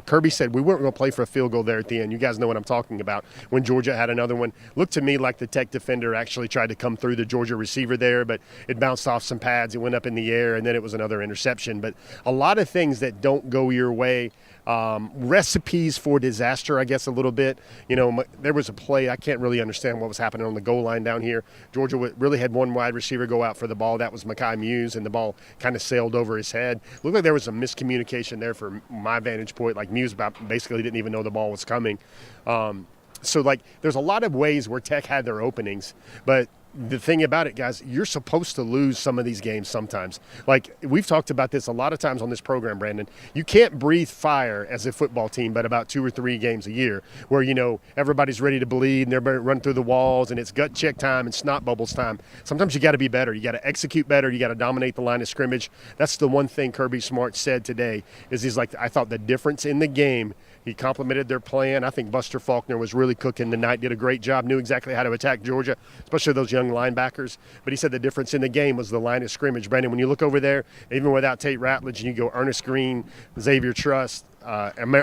Kirby said we weren't going to play for a field goal there at the end. You guys know what I'm talking about. When Georgia had another one, looked to me like the Tech defender actually tried to come through the Georgia receiver there, but it bounced off some pads. It went up in the air, and then it was another interception. But a lot of things that don't go your way. Recipes for disaster, I guess, a little bit. There was a play, I can't really understand what was happening on the goal line down here. Georgia really had one wide receiver go out for the ball. That was Mekhi Muse, and the ball kind of sailed over his head. Looked like there was some miscommunication there from my vantage point. Like Muse basically didn't even know the ball was coming. So there's a lot of ways where Tech had their openings, but the thing about it, guys, you're supposed to lose some of these games sometimes. Like, we've talked about this a lot of times on this program, Brandon. You can't breathe fire as a football team but about 2 or 3 games a year where, everybody's ready to bleed and they're running through the walls and it's gut check time and snot bubbles time. Sometimes you got to be better. You got to execute better. You got to dominate the line of scrimmage. That's the one thing Kirby Smart said today is he's like, I thought the difference in the game, he complimented their plan. I think Buster Faulkner was really cooking tonight, did a great job, knew exactly how to attack Georgia, especially those young linebackers. But he said the difference in the game was the line of scrimmage. Brandon, when you look over there, even without Tate Ratledge, and you go Ernest Green, Xavier Trust,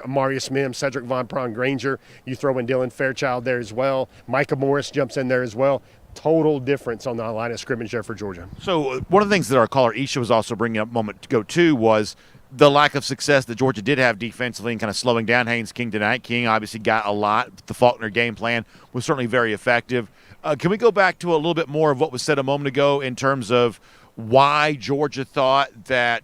Marius Mims, Cedric Von Pron Granger, you throw in Dylan Fairchild there as well. Micah Morris jumps in there as well. Total difference on the line of scrimmage there for Georgia. So one of the things that our caller Isha was also bringing up a moment ago too was the lack of success that Georgia did have defensively and kind of slowing down Haynes King tonight. King obviously got a lot. The Faulkner game plan was certainly very effective. Can we go back to a little bit more of what was said a moment ago in terms of why Georgia thought that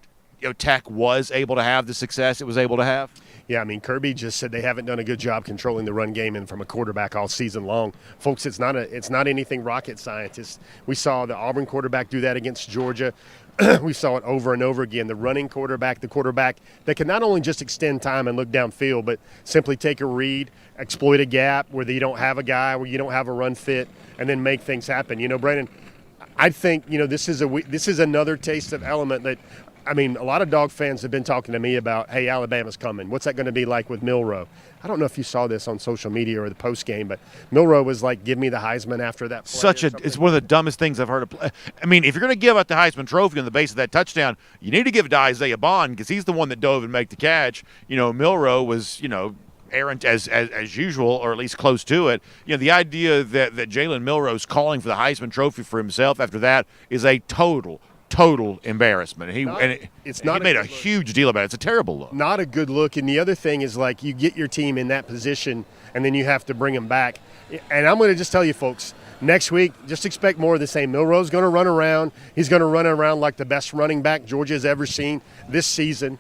Tech was able to have the success it was able to have? Yeah, Kirby just said they haven't done a good job controlling the run game and from a quarterback all season long. Folks, it's not anything rocket science. We saw the Auburn quarterback do that against Georgia. We saw it over and over again. The running quarterback, the quarterback that can not only just extend time and look downfield, but simply take a read, exploit a gap where you don't have a guy, where you don't have a run fit, and then make things happen. Brandon, I think this is another taste of element that. A lot of Dog fans have been talking to me about, hey, Alabama's coming. What's that going to be like with Milroe? I don't know if you saw this on social media or the post game, but Milroe was like, give me the Heisman after that play. It's one of the dumbest things I've heard of. If you're going to give out the Heisman Trophy on the base of that touchdown, you need to give it to Isaiah Bond because he's the one that dove and made the catch. Milroe was, errant as usual, or at least close to it. The idea that Jalen Milroe's calling for the Heisman Trophy for himself after that is a total embarrassment. He made a huge deal about it. It's a terrible look. Not a good look. And the other thing is, you get your team in that position, and then you have to bring them back. And I'm going to just tell you, folks, next week, just expect more of the same. Milroe's going to run around. He's going to run around like the best running back Georgia's ever seen this season,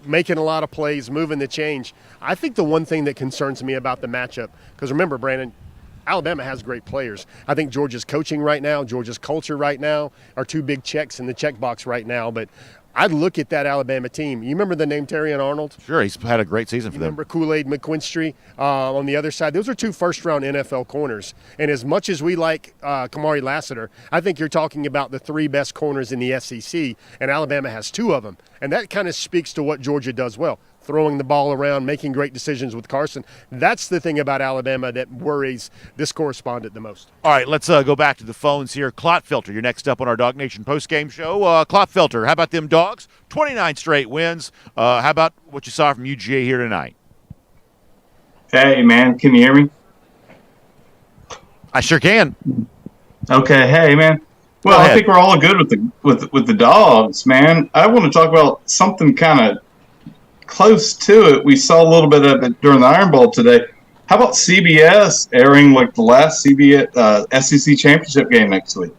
making a lot of plays, moving the change. I think the one thing that concerns me about the matchup, because remember, Brandon, Alabama has great players. I think Georgia's coaching right now, Georgia's culture right now are 2 big checks in the checkbox right now. But I'd look at that Alabama team. You remember the name Terrion Arnold? Sure, he's had a great season for them. Remember Kool-Aid McQuinstry on the other side? Those are 2 first-round NFL corners. And as much as we like Kamari Lassiter, I think you're talking about the 3 best corners in the SEC, and Alabama has 2 of them. And that kind of speaks to what Georgia does well. Throwing the ball around, making great decisions with Carson. That's the thing about Alabama that worries this correspondent the most. All right, let's go back to the phones here. Clotfelter, you're next up on our DawgNation postgame show. Clotfelter, how about them Dogs? 29 straight wins. How about what you saw from UGA here tonight? Hey, man, can you hear me? I sure can. Okay, hey, man. Well, I think we're all good with the Dogs, man. I want to talk about something kind of close to it. We saw a little bit of it during the Iron Bowl today. How about CBS airing like the last SEC championship game next week?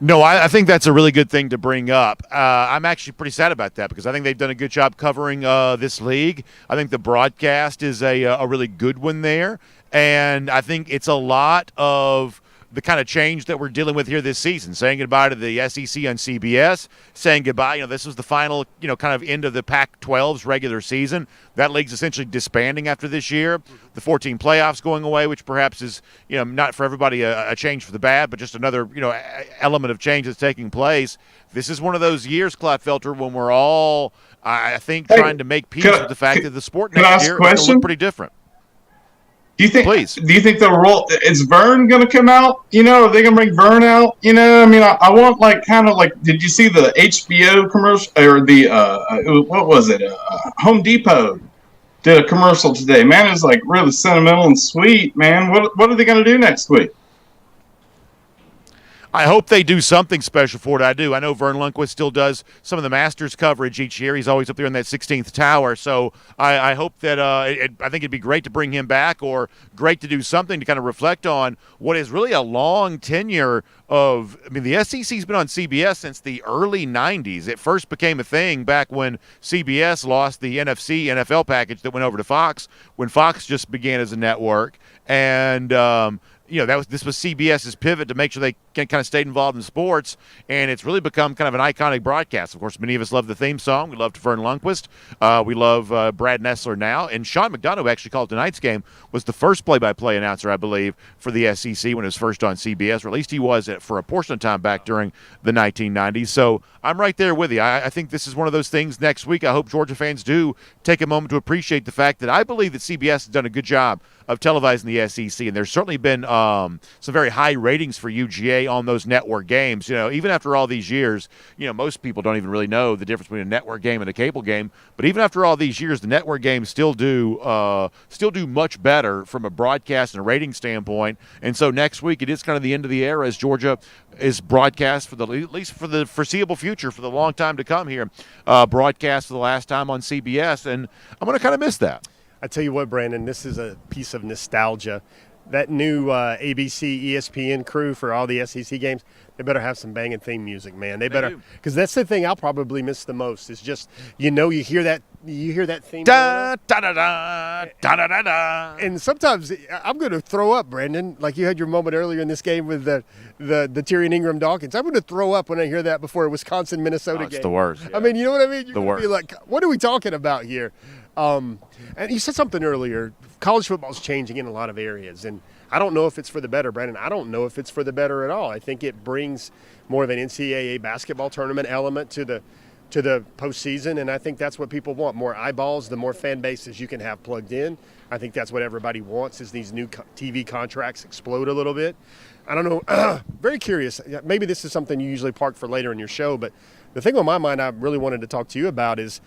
No, I think that's a really good thing to bring up. I'm actually pretty sad about that because I think they've done a good job covering this league. I think the broadcast is a really good one there, and I think it's a lot of the kind of change that we're dealing with here this season, saying goodbye to the SEC on CBS, saying goodbye. This was the final, kind of end of the Pac-12's regular season. That league's essentially disbanding after this year. The 14 playoffs going away, which perhaps is, not for everybody a change for the bad, but just another, element of change that's taking place. This is one of those years, Clotfelter, when we're all, I think, trying to make peace with the fact that the sport next year is going to look pretty different. Do you think? Please. Do you think they'll roll? Is Vern going to come out? Are they going to bring Vern out? I want Did you see the HBO commercial or the what was it? Home Depot did a commercial today. Man, it's like really sentimental and sweet. Man, what are they going to do next week? I hope they do something special for it. I do. I know Vern Lundquist still does some of the Masters coverage each year. He's always up there in that 16th tower. So I hope that I think it'd be great to bring him back or great to do something to kind of reflect on what is really a long tenure of – the SEC's been on CBS since the early 90s. It first became a thing back when CBS lost the NFC NFL package that went over to Fox when Fox just began as a network. And this was CBS's pivot to make sure they kind of stayed involved in sports, and it's really become kind of an iconic broadcast. Of course, many of us love the theme song. We loved Vern Lundquist. We love Brad Nessler now. And Sean McDonough, who actually called tonight's game, was the first play-by-play announcer, I believe, for the SEC when it was first on CBS, or at least he was for a portion of time back during the 1990s. So I'm right there with you. I think this is one of those things next week. I hope Georgia fans do take a moment to appreciate the fact that I believe that CBS has done a good job of televising the SEC, and there's certainly been some very high ratings for UGA on those network games. Even after all these years, most people don't even really know the difference between a network game and a cable game. But even after all these years, the network games still do much better from a broadcast and a rating standpoint. And so next week, it is kind of the end of the era as Georgia is broadcast at least for the foreseeable future, for the long time to come here, broadcast for the last time on CBS, and I'm going to kind of miss that. I tell you what, Brandon, this is a piece of nostalgia. That new ABC, ESPN crew for all the SEC games, they better have some banging theme music, man. They better, because that's the thing I'll probably miss the most. Is just you hear that theme. Da da da da da da da. And sometimes I'm going to throw up, Brandon. Like you had your moment earlier in this game with the Tyrion Ingram Dawkins. I'm going to throw up when I hear that before a Wisconsin-Minnesota game. It's the worst. Yeah. You know what I mean? You're the worst. Be like, what are we talking about here? And you said something earlier. College football is changing in a lot of areas, and I don't know if it's for the better, Brandon. I don't know if it's for the better at all. I think it brings more of an NCAA basketball tournament element to the postseason, and I think that's what people want. More eyeballs, the more fan bases you can have plugged in. I think that's what everybody wants is these new TV contracts explode a little bit. I don't know. Very curious. Maybe this is something you usually park for later in your show, but the thing on my mind I really wanted to talk to you about is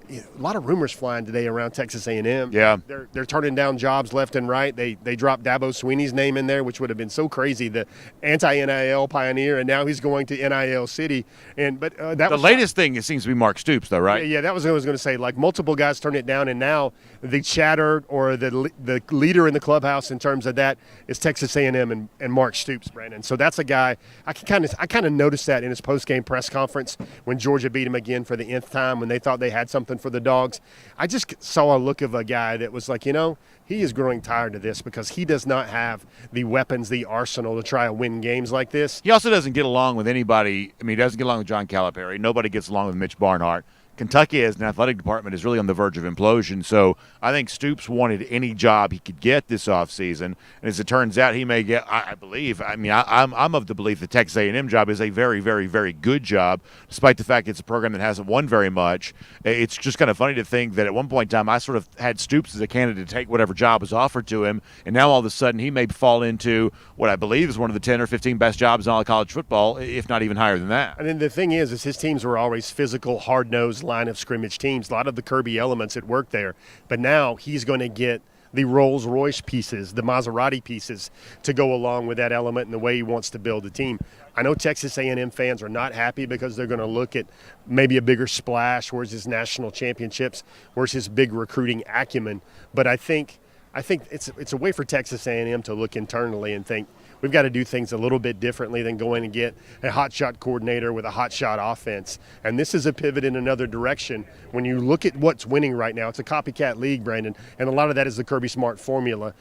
a lot of rumors flying today around Texas A&M. Yeah. They're turning down jobs left and right. They dropped Dabo Swinney's name in there, which would have been so crazy, the anti-NIL pioneer, and now he's going to NIL City. But the latest thing, it seems to be Mark Stoops, though, right? Yeah, that was what I was going to say. Like multiple guys turned it down, and now the chatter or the leader in the clubhouse in terms of that is Texas A&M and Mark Stoops, Brandon. So that's a guy I kind of noticed that in his post-game press conference. when Georgia beat them again for the nth time when they thought they had something for the Dogs. I just saw a look of a guy that was like, he is growing tired of this because he does not have the weapons, the arsenal to try and win games like this. He also doesn't get along with anybody. I mean, he doesn't get along with John Calipari. Nobody gets along with Mitch Barnhart. Kentucky as an athletic department is really on the verge of implosion. So I think Stoops wanted any job he could get this offseason. And as it turns out, he may get, I believe, I'm of the belief the Texas A&M job is a very, very, very good job, despite the fact it's a program that hasn't won very much. It's just kind of funny to think that at one point in time, I sort of had Stoops as a candidate to take whatever job was offered to him. And now all of a sudden, he may fall into what I believe is one of the 10 or 15 best jobs in all of college football, if not even higher than that. And then the thing is his teams were always physical, hard-nosed, line of scrimmage teams, a lot of the Kirby elements at work there. But now he's going to get the Rolls-Royce pieces, the Maserati pieces to go along with that element and the way he wants to build the team. I know Texas A&M fans are not happy because they're going to look at maybe a bigger splash, where's his national championships, where's his big recruiting acumen. But I think it's a way for Texas A&M to look internally and think, we've got to do things a little bit differently than going and get a hot shot coordinator with a hot shot offense. And this is a pivot in another direction. When you look at what's winning right now, it's a copycat league, Brandon, and a lot of that is the Kirby Smart formula.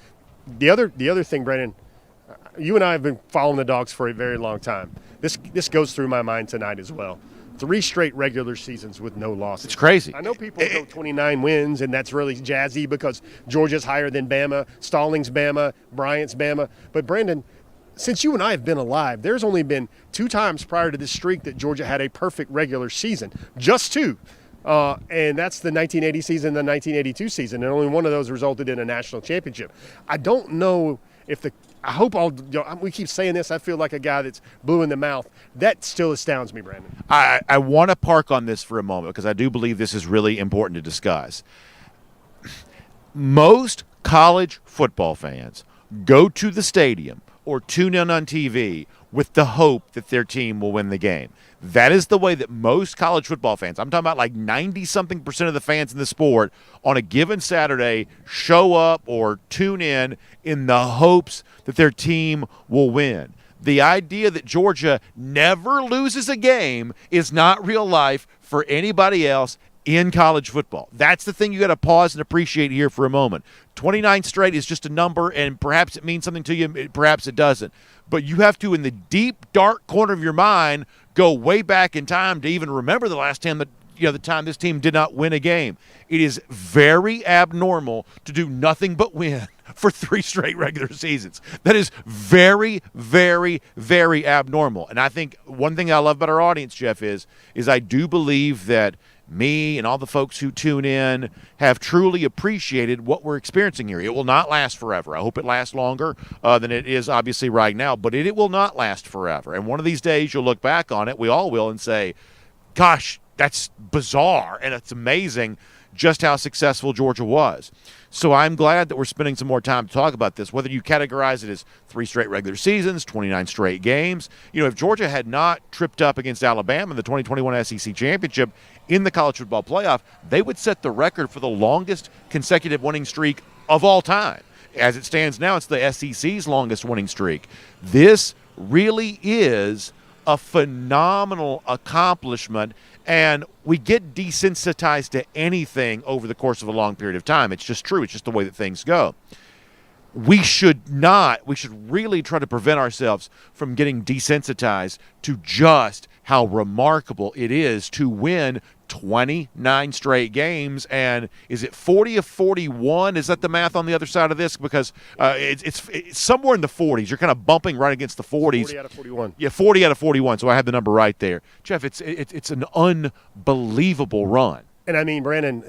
The other thing, Brandon, you and I have been following the Dogs for a very long time. This goes through my mind tonight as well. 3 straight regular seasons with no losses. It's crazy. I know people go 29 wins, and that's really jazzy because Georgia's higher than Bama, Stallings Bama, Bryant's Bama. But, Brandon, since you and I have been alive, there's only been 2 times prior to this streak that Georgia had a perfect regular season. Just 2. And that's the 1980 season and the 1982 season. And only one of those resulted in a national championship. I don't know if we keep saying this. I feel like a guy that's blue in the mouth. That still astounds me, Brandon. I want to park on this for a moment because I do believe this is really important to discuss. Most college football fans go to the stadium or tune in on TV with the hope that their team will win the game. That is the way that most college football fans, I'm talking about like 90-something% of the fans in the sport, on a given Saturday show up or tune in the hopes that their team will win. The idea that Georgia never loses a game is not real life for anybody else in college football. That's the thing you got to pause and appreciate here for a moment. 29 straight is just a number, and perhaps it means something to you, perhaps it doesn't. But you have to, in the deep, dark corner of your mind, go way back in time to even remember the last time the time this team did not win a game. It is very abnormal to do nothing but win for 3 straight regular seasons. That is very, very, very abnormal. And I think one thing I love about our audience, Jeff, is I do believe that me and all the folks who tune in have truly appreciated what we're experiencing here. It will not last forever. I hope it lasts longer than it is obviously right now, but it will not last forever. And one of these days you'll look back on it, we all will, and say, gosh, that's bizarre, and it's amazing just how successful Georgia was. So I'm glad that we're spending some more time to talk about this, whether you categorize it as 3 straight regular seasons, 29 straight games. If Georgia had not tripped up against Alabama in the 2021 SEC Championship in the college football playoff, they would set the record for the longest consecutive winning streak of all time. As it stands now, it's the SEC's longest winning streak. This really is a phenomenal accomplishment, and we get desensitized to anything over the course of a long period of time. It's just true. It's just the way that things go. We should really try to prevent ourselves from getting desensitized to just how remarkable it is to win 29 straight games. And is it 40 of 41? Is that the math on the other side of this? Because it's somewhere in the 40s. You're kind of bumping right against the 40s. 40 out of 41. Yeah, 40 out of 41. So I have the number right there. Jeff, it's an unbelievable run. And I mean, Brandon,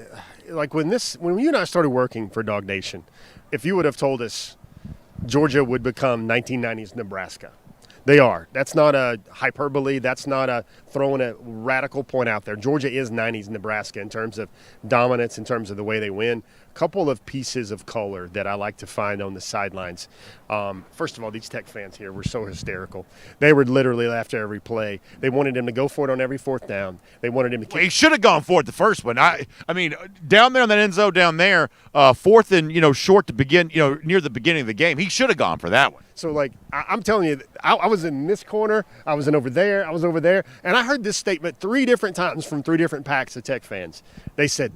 like when you and I started working for DawgNation, if you would have told us Georgia would become 1990s Nebraska, they are. That's not a hyperbole. That's not a throwing a radical point out there. Georgia is 90s Nebraska in terms of dominance, in terms of the way they win. A couple of pieces of color that I like to find on the sidelines. First of all, these Tech fans here were so hysterical. They would literally after every play. They wanted him to go for it on every 4th down. They wanted him to kick. He should have gone for it the first one. I mean, down there in that end zone down there, 4th and short to begin, near the beginning of the game, he should have gone for that one. So, like, I'm telling you, I was in this corner, I was over there, and I heard this statement 3 different times from 3 different packs of Tech fans. They said,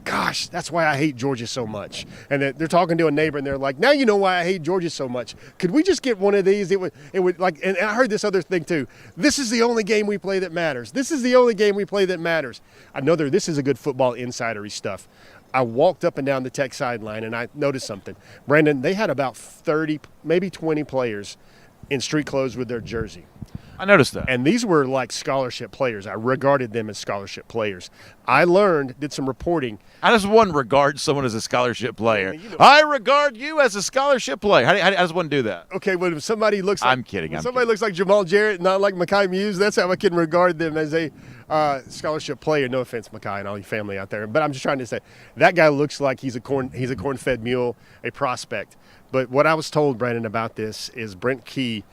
gosh, that's why I hate Georgia so much. And they're talking to a neighbor, and they're like, now you know why I hate Georgia so much. Could we just get one of these? It would like, and I heard this other thing too. This is the only game we play that matters. This is the only game we play that matters. I know this is a good football insidery stuff. I walked up and down the Tech sideline, and I noticed something. Brandon, they had about 30, maybe 20 players in street clothes with their jersey. I noticed that. And these were like scholarship players. I regarded them as scholarship players. I did some reporting. How does one regard someone as a scholarship player? I regard you as a scholarship player. How does one do that? Okay, well, if somebody looks like... I'm kidding. Somebody looks like Jamal Jarrett, not like Mekhi Muse, that's how I can regard them as a scholarship player. No offense, Mekhi, and all your family out there. But I'm just trying to say, that guy looks like he's a corn-fed mule, a prospect. But what I was told, Brandon, about this is Brent Key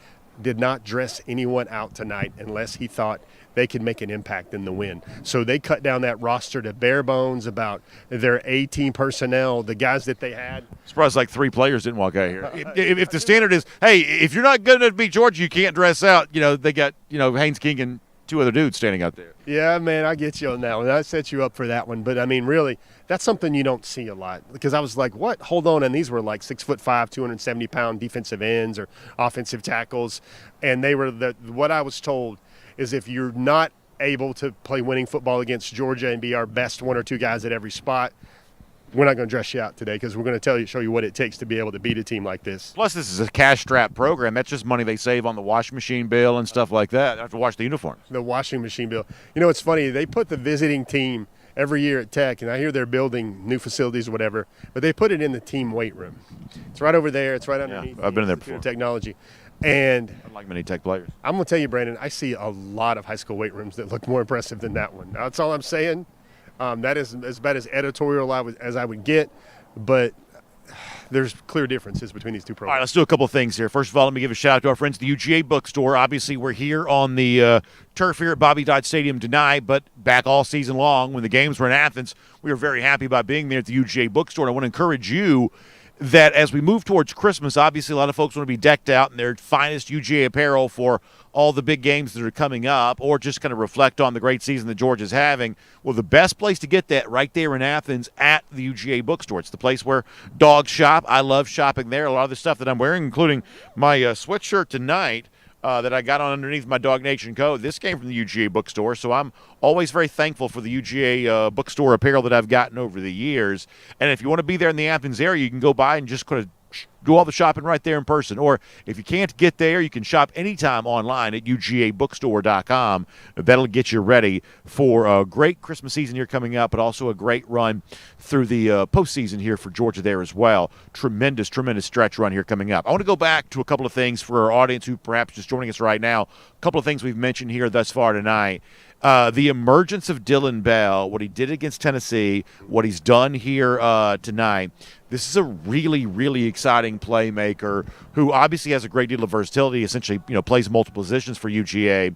did not dress anyone out tonight unless he thought they could make an impact in the win. So they cut down that roster to bare bones about their A-team personnel, the guys that they had. Surprised like 3 players didn't walk out here. If the standard is, hey, if you're not good enough to beat Georgia, you can't dress out, they got, Haynes King and 2 other dudes standing out there. Yeah, man, I get you on that one. I set you up for that one. But, I mean, really, that's something you don't see a lot. Because I was like, what? Hold on. And these were like 6'5", 270-pound defensive ends or offensive tackles. And they were what I was told is if you're not able to play winning football against Georgia and be our best 1 or 2 guys at every spot, we're not going to dress you out today because we're going to show you what it takes to be able to beat a team like this. Plus, this is a cash-strapped program. That's just money they save on the washing machine bill and stuff like that. They have to wash the uniforms. The washing machine bill. It's funny. They put the visiting team every year at Tech, and I hear they're building new facilities or whatever, but they put it in the team weight room. It's right over there. It's right underneath. I've been in there before. Technology. And unlike many Tech players. I'm going to tell you, Brandon, I see a lot of high school weight rooms that look more impressive than that one. That's all I'm saying. That is as bad as editorial as I would get, but there's clear differences between these two programs. All right, let's do a couple of things here. First of all, let me give a shout out to our friends at the UGA bookstore. Obviously, we're here on the turf here at Bobby Dodd Stadium tonight, but back all season long when the games were in Athens, we were very happy about being there at the UGA bookstore. And I want to encourage you that as we move towards Christmas, obviously a lot of folks want to be decked out in their finest UGA apparel for all the big games that are coming up, or just kind of reflect on the great season that Georgia's having. Well, the best place to get that right there in Athens at the UGA bookstore. It's the place where dogs shop. I love shopping there. A lot of the stuff that I'm wearing, including my sweatshirt tonight, that I got on underneath my DawgNation coat. This came from the UGA bookstore, so I'm always very thankful for the UGA bookstore apparel that I've gotten over the years. And if you want to be there in the Athens area, you can go by and just kind of do all the shopping right there in person. Or if you can't get there, you can shop anytime online at UGAbookstore.com. That'll get you ready for a great Christmas season here coming up, but also a great run through the postseason here for Georgia there as well. Tremendous, tremendous stretch run here coming up. I want to go back to a couple of things for our audience who perhaps just joining us right now. A couple of things we've mentioned here thus far tonight. The emergence of Dillon Bell, what he did against Tennessee, what he's done here tonight. This is a really, really exciting playmaker who obviously has a great deal of versatility, essentially, plays multiple positions for UGA.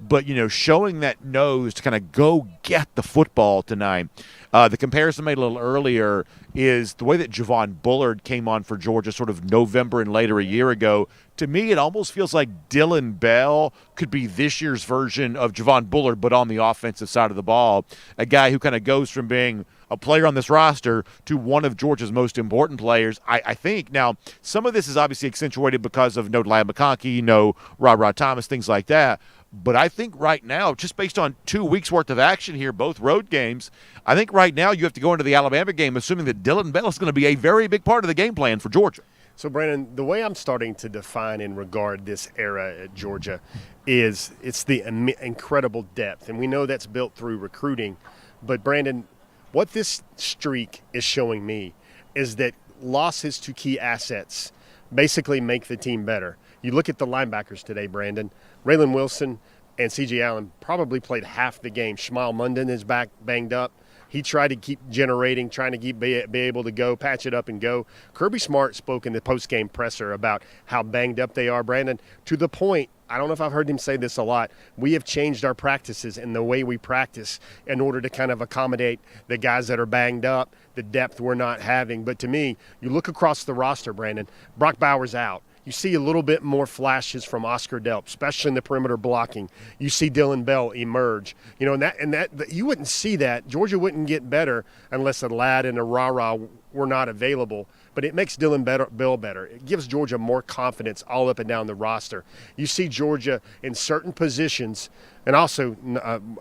But, showing that nose to kind of go get the football tonight. The comparison made a little earlier is the way that Javon Bullard came on for Georgia sort of November and later a year ago. To me, it almost feels like Dillon Bell could be this year's version of Javon Bullard, but on the offensive side of the ball. A guy who kind of goes from being a player on this roster to one of Georgia's most important players, I think. Now, some of this is obviously accentuated because of no Lyle McConkey, no Rod Thomas, things like that. But I think right now, just based on 2 weeks' worth of action here, both road games, I think right now you have to go into the Alabama game assuming that Dillon Bell is going to be a very big part of the game plan for Georgia. So, Brandon, the way I'm starting to define and regard this era at Georgia is it's the incredible depth. And we know that's built through recruiting. But, Brandon, what this streak is showing me is that losses to key assets basically make the team better. You look at the linebackers today, Brandon. Raylan Wilson and C.J. Allen probably played half the game. Shmuel Munden is back banged up. He tried to keep generating, trying to be able to go, patch it up and go. Kirby Smart spoke in the post-game presser about how banged up they are, Brandon, to the point, I don't know if I've heard him say this a lot, we have changed our practices and the way we practice in order to kind of accommodate the guys that are banged up, the depth we're not having. But to me, you look across the roster, Brandon, Brock Bowers out. You see a little bit more flashes from Oscar Delp, especially in the perimeter blocking. You see Dylan Bell emerge. And that you wouldn't see that. Georgia wouldn't get better unless a Ladd and a Rah-Rah were not available. But it makes Dylan Bell better. It gives Georgia more confidence all up and down the roster. You see Georgia in certain positions. And also,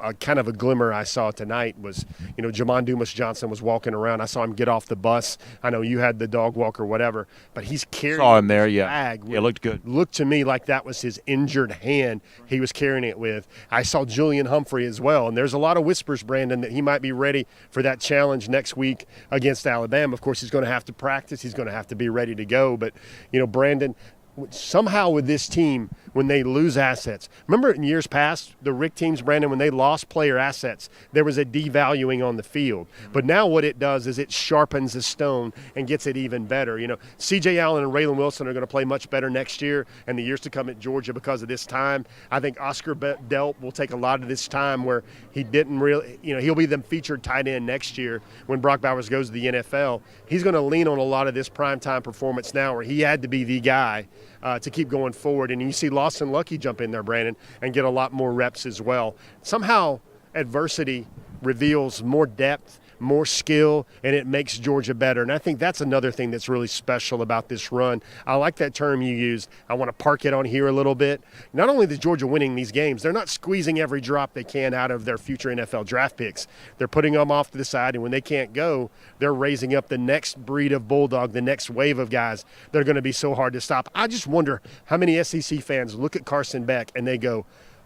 a kind of a glimmer I saw tonight was, Jamon Dumas-Johnson was walking around. I saw him get off the bus. I know you had the dog walk or whatever, but he's carrying saw him there, his yeah. bag. Yeah, looked good. Looked to me like that was his injured hand he was carrying it with. I saw Julian Humphrey as well, and there's a lot of whispers, Brandon, that he might be ready for that challenge next week against Alabama. Of course, he's going to have to practice. He's going to have to be ready to go. But, Brandon, somehow with this team, when they lose assets, remember in years past, the Rick teams, Brandon, when they lost player assets, there was a devaluing on the field. But now what it does is it sharpens the stone and gets it even better. C.J. Allen and Raylan Wilson are going to play much better next year and the years to come at Georgia because of this time. I think Oscar Delp will take a lot of this time where he didn't really, he'll be the featured tight end next year when Brock Bowers goes to the NFL. He's going to lean on a lot of this primetime performance now where he had to be the guy to keep going forward. And you see Lawson Lucky jump in there, Brandon, and get a lot more reps as well. Somehow adversity reveals more depth, more skill, and it makes Georgia better. And I think that's another thing that's really special about this run. I like that term you used. I want to park it on here a little bit. Not only is Georgia winning these games, they're not squeezing every drop they can out of their future NFL draft picks. They're putting them off to the side, and when they can't go, they're raising up the next breed of Bulldog, the next wave of guys that are going to be so hard to stop. I just wonder how many SEC fans look at Carson Beck and they go,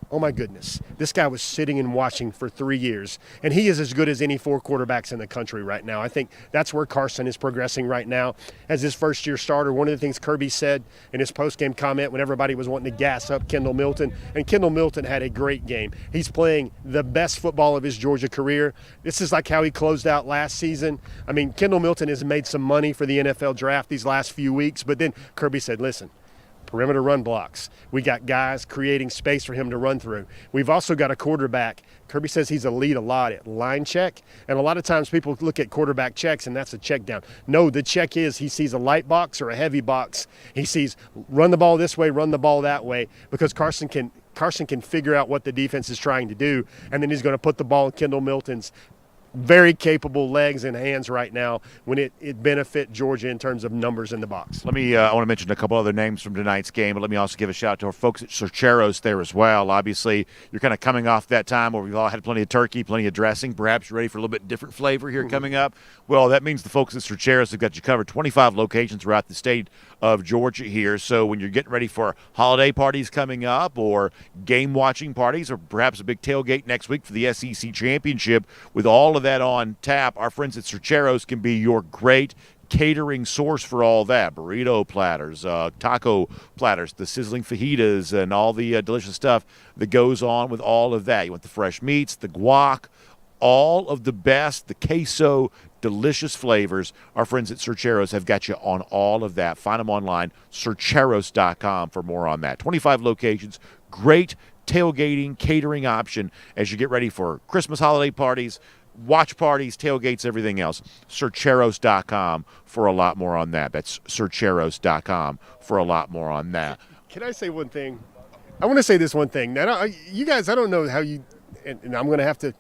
oh, my goodness, this guy was sitting and watching for 3 years, and he is as good as any 4 quarterbacks in the country right now. I think that's where Carson is progressing right now as his first-year starter. One of the things Kirby said in his post-game comment when everybody was wanting to gas up Kendall Milton, and Kendall Milton had a great game. He's playing the best football of his Georgia career. This is like how he closed out last season. I mean, Kendall Milton has made some money for the NFL draft these last few weeks, but then Kirby said, listen, perimeter run blocks. We got guys creating space for him to run through. We've also got a quarterback. Kirby says he's a lead a lot at line check, and a lot of times people look at quarterback checks, and that's a check down. No, the check is he sees a light box or a heavy box. He sees run the ball this way, run the ball that way, because Carson can figure out what the defense is trying to do, and then he's going to put the ball in Kendall Milton's very capable legs and hands right now when it benefit Georgia in terms of numbers in the box. I want to mention a couple other names from tonight's game, but let me also give a shout out to our folks at Cercheros there as well. Obviously, you're kind of coming off that time where we've all had plenty of turkey, plenty of dressing. Perhaps you're ready for a little bit different flavor here coming up. Well, that means the folks at Cercheros have got you covered. 25 locations throughout the state of Georgia here. So when you're getting ready for holiday parties coming up or game watching parties or perhaps a big tailgate next week for the SEC championship, with all of that on tap, our friends at Cercheros can be your great catering source for all that. Burrito platters, taco platters, the sizzling fajitas, and all the delicious stuff that goes on with all of that. You want the fresh meats, the guac, all of the best, the queso, delicious flavors. Our friends at Cercheros have got you on all of that. Find them online, cercheros.com for more on that. 25 locations, great tailgating, catering option as you get ready for Christmas holiday parties, watch parties, tailgates, everything else. Cercheros.com for a lot more on that. That's Cercheros.com for a lot more on that. Can I say one thing? I want to say this one thing. Now, you guys, I don't know how you, and I'm going to have to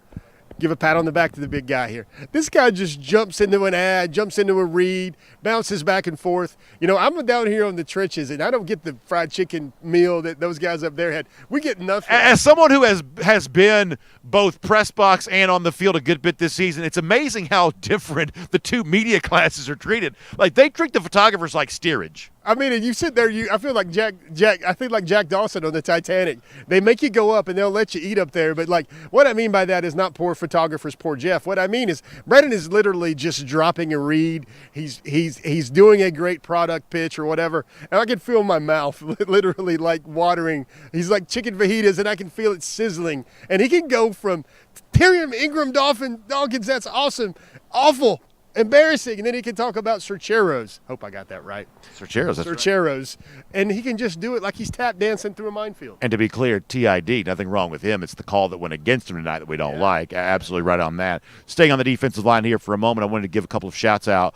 give a pat on the back to the big guy here. This guy just jumps into an ad, jumps into a read, bounces back and forth. I'm down here on the trenches, and I don't get the fried chicken meal that those guys up there had. We get nothing. As someone who has been both press box and on the field a good bit this season, it's amazing how different the two media classes are treated. Like, they treat the photographers like steerage. I mean, and you sit there, I feel like Jack Dawson on the Titanic. They make you go up and they'll let you eat up there. But, like, what I mean by that is not poor photographers, poor Jeff. What I mean is Brennan is literally just dropping a read. He's doing a great product pitch or whatever. And I can feel my mouth literally, like, watering. He's like chicken fajitas, and I can feel it sizzling. And he can go from Tyrion Ingram Dawkins, that's awesome, awful, Embarrassing. And then he can talk about Cercheros. Hope I got that right. Cercheros, that's right. Cercheros. And he can just do it like he's tap dancing through a minefield. And to be clear, TID, nothing wrong with him. It's the call that went against him tonight that we don't like. Absolutely right on that. Staying on the defensive line here for a moment, I wanted to give a couple of shouts out.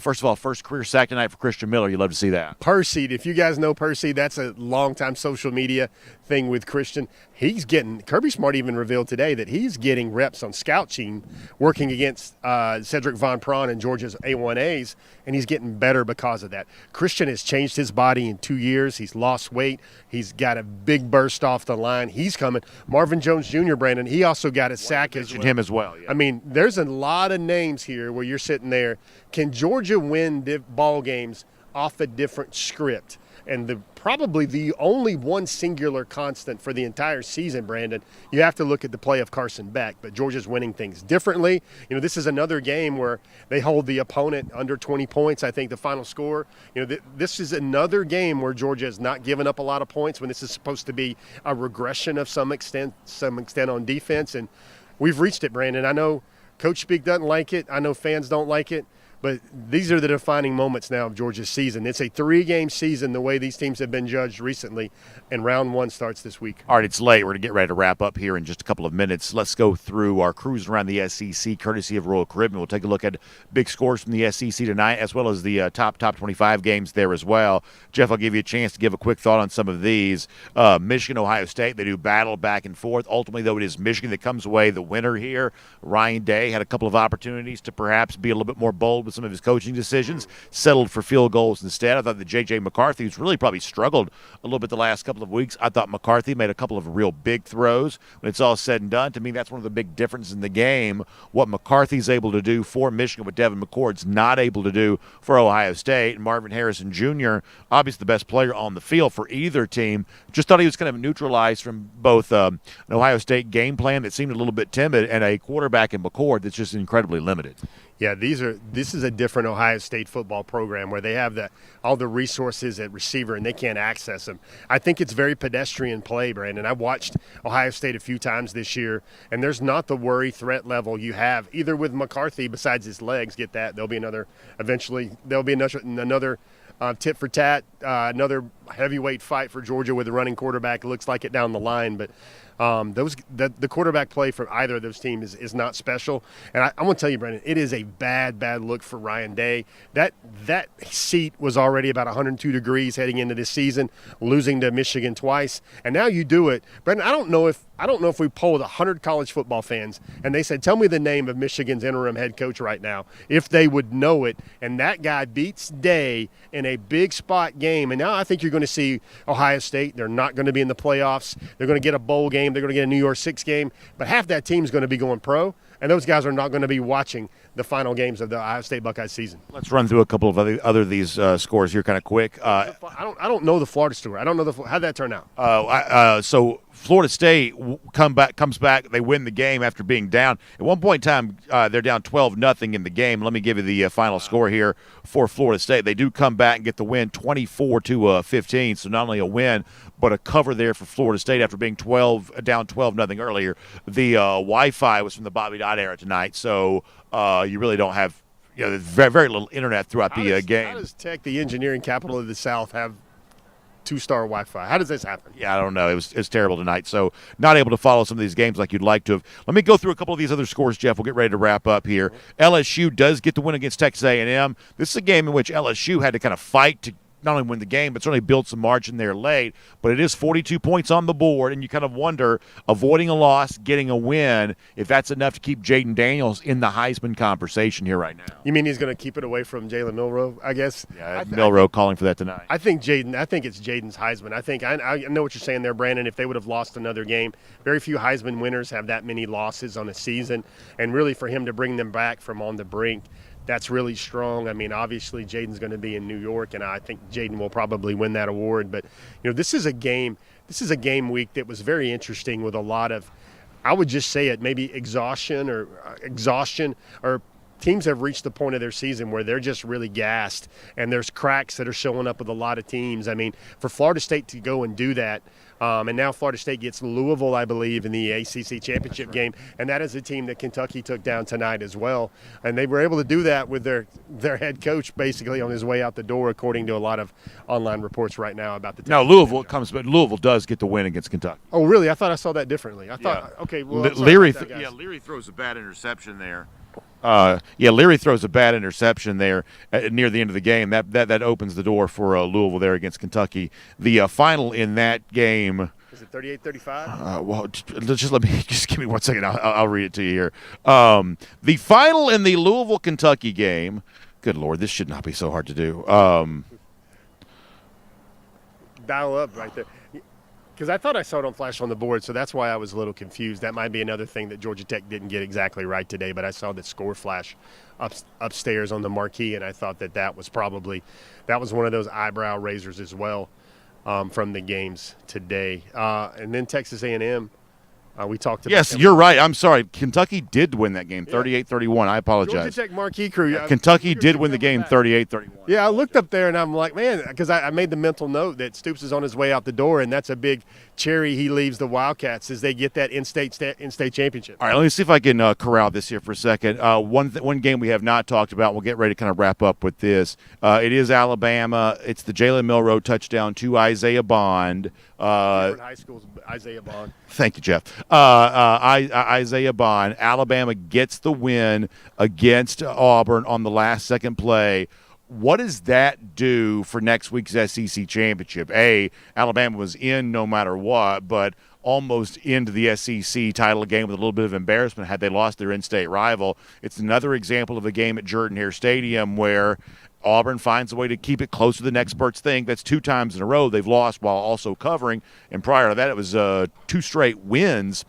First of all, first career sack tonight for Christian Miller. You love to see that. Percy, if you guys know Percy, that's a long-time social media thing with Christian. Kirby Smart even revealed today that he's getting reps on scout team working against Cedric Von Prawn and Georgia's A1As, and he's getting better because of that. Christian has changed his body in 2 years. He's lost weight. He's got a big burst off the line. He's coming. Marvin Jones Jr., Brandon, he also got a sack as well. Him as well, yeah. I mean, there's a lot of names here where you're sitting there. Can Georgia win ball games off a different script? And probably the only one singular constant for the entire season, Brandon, you have to look at the play of Carson Beck. But Georgia's winning things differently. This is another game where they hold the opponent under 20 points, I think, the final score. This is another game where Georgia has not given up a lot of points when this is supposed to be a regression of some extent on defense. And we've reached it, Brandon. I know Coach Speak doesn't like it. I know fans don't like it. But these are the defining moments now of Georgia's season. It's a 3-game season the way these teams have been judged recently, and round 1 starts this week. All right, it's late. We're going to get ready to wrap up here in just a couple of minutes. Let's go through our cruise around the SEC, courtesy of Royal Caribbean. We'll take a look at big scores from the SEC tonight, as well as the top 25 games there as well. Jeff, I'll give you a chance to give a quick thought on some of these. Michigan, Ohio State, they do battle back and forth. Ultimately, though, it is Michigan that comes away the winner here. Ryan Day had a couple of opportunities to perhaps be a little bit more bold with some of his coaching decisions, settled for field goals instead. I thought that J.J. McCarthy, who's really probably struggled a little bit the last couple of weeks, I thought McCarthy made a couple of real big throws. When it's all said and done, to me, that's one of the big differences in the game. What McCarthy's able to do for Michigan, what Devin McCord's not able to do for Ohio State. And Marvin Harrison Jr., obviously the best player on the field for either team, just thought he was kind of neutralized from both an Ohio State game plan that seemed a little bit timid and a quarterback in McCord that's just incredibly limited. Yeah, this is a different Ohio State football program where they have all the resources at receiver and they can't access them. I think it's very pedestrian play, Brandon. I watched Ohio State a few times this year, and there's not the worry threat level you have either with McCarthy besides his legs. Get that? There'll be another tit for tat, another heavyweight fight for Georgia with a running quarterback. It looks like it down the line, but the quarterback play from either of those teams is not special. And I'm going to tell you, Brendan, it is a bad look for Ryan Day. That seat was already about 102 degrees heading into this season, losing to Michigan twice, and now you do it, Brendan. I don't know if we polled 100 college football fans and they said, tell me the name of Michigan's interim head coach right now, if they would know it. And that guy beats Day in a big spot game. And now I think you're going to see Ohio State. They're not going to be in the playoffs. They're going to get a bowl game. They're going to get a New Year's Six game. But half that team's going to be going pro, and those guys are not going to be watching the final games of the Ohio State Buckeyes season. Let's run through a couple of other these scores here kind of quick. I don't know the Florida story. I don't know how'd that turn out? So Florida State comes back. They win the game after being down. At one point in time, they're down 12-0 in the game. Let me give you the final score here for Florida State. They do come back and get the win 24-15. So not only a win, but a cover there for Florida State after being down 12-0 earlier. The Wi-Fi was from the Bobby Dodd era tonight, so you really don't have there's very, very little internet throughout the game. How does Tech, the engineering capital of the South, have 2-star Wi-Fi? How does this happen? Yeah, I don't know. It's terrible tonight, so not able to follow some of these games like you'd like to have. Let me go through a couple of these other scores, Jeff. We'll get ready to wrap up here. LSU does get the win against Texas A&M. This is a game in which LSU had to kind of fight to not only win the game, but certainly build some margin there late. But it is 42 points on the board, and you kind of wonder, avoiding a loss, getting a win, if that's enough to keep Jaden Daniels in the Heisman conversation here right now. You mean he's going to keep it away from Jalen Milroe, I guess? Yeah, Milroe calling for that tonight. I think it's Jaden's Heisman. I know what you're saying there, Brandon. If they would have lost another game, very few Heisman winners have that many losses on a season. And really for him to bring them back from on the brink, that's really strong. I mean, obviously, Jaden's going to be in New York, and I think Jaden will probably win that award. But, this is a game week that was very interesting with a lot of, I would just say it, maybe exhaustion or teams have reached the point of their season where they're just really gassed, and there's cracks that are showing up with a lot of teams. I mean, for Florida State to go and do that And now Florida State gets Louisville, I believe, in the ACC championship game, and that is a team that Kentucky took down tonight as well. And they were able to do that with their head coach basically on his way out the door, according to a lot of online reports right now about the team. No, Louisville does get the win against Kentucky. Oh, really? I thought I saw that differently. I thought, okay, well, Leary throws a bad interception there. Leary throws a bad interception there near the end of the game. That opens the door for Louisville there against Kentucky. The final in that game. Is it 38-35? Well, just give me 1 second. I'll read it to you here. The final in the Louisville-Kentucky game. Good Lord, this should not be so hard to do. Dial up right there. Because I thought I saw it on flash on the board, so that's why I was a little confused. That might be another thing that Georgia Tech didn't get exactly right today, but I saw the score flash upstairs on the marquee, and I thought that was one of those eyebrow raisers as well from the games today. And then Texas A&M. We talked about. Yes, you're right. I'm sorry. Kentucky did win that game, 38-31. I apologize. Georgia Tech marquee crew. Kentucky did win the game, 38-31. Yeah, I looked up there and I'm like, man, because I made the mental note that Stoops is on his way out the door, and that's a big cherry he leaves the Wildcats as they get that in-state championship. All right, let me see if I can corral this here for a second. One game we have not talked about. We'll get ready to kind of wrap up with this. It is Alabama. It's the Jalen Milroe touchdown to Isaiah Bond. High School's Isaiah Bond. Thank you, Jeff. Isaiah Bond. Alabama gets the win against Auburn on the last second play. What does that do for next week's SEC championship? Alabama was in no matter what, but almost into the SEC title game with a little bit of embarrassment had they lost their in-state rival. It's another example of a game at Jordan-Hare Stadium where Auburn finds a way to keep it close to the experts think. That's 2 times in a row they've lost while also covering. And prior to that, it was 2 straight wins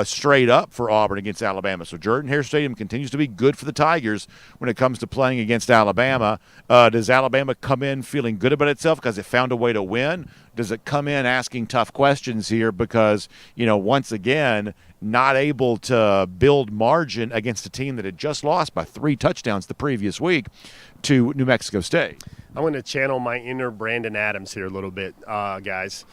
straight up for Auburn against Alabama. So Jordan-Hare Stadium continues to be good for the Tigers when it comes to playing against Alabama. Does Alabama come in feeling good about itself because it found a way to win? Does it come in asking tough questions here because, once again, not able to build margin against a team that had just lost by 3 touchdowns the previous week to New Mexico State? I'm going to channel my inner Brandon Adams here a little bit, guys.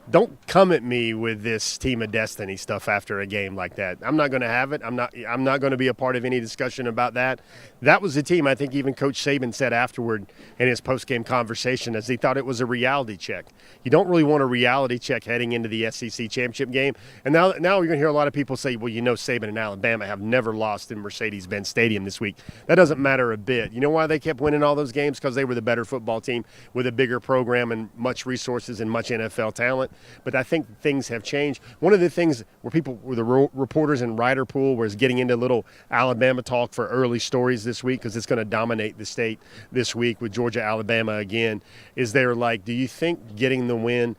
Don't come at me with this team of destiny stuff after a game like that. I'm not going to have it. I'm not going to be a part of any discussion about that. That was the team, I think even Coach Saban said afterward in his post-game conversation, as he thought it was a reality check. You don't really want a reality check heading into the SEC championship game. And now you're going to hear a lot of people say, well, Saban and Alabama have never lost in Mercedes-Benz Stadium this week. That doesn't matter a bit. You know why they kept winning all those games? Because they were the better football team with a bigger program and much resources and much NFL talent. But I think things have changed. One of the things where the reporters and writer pool was getting into little Alabama talk for early stories this week, because it's going to dominate the state this week with Georgia, Alabama again, is they're like, do you think getting the win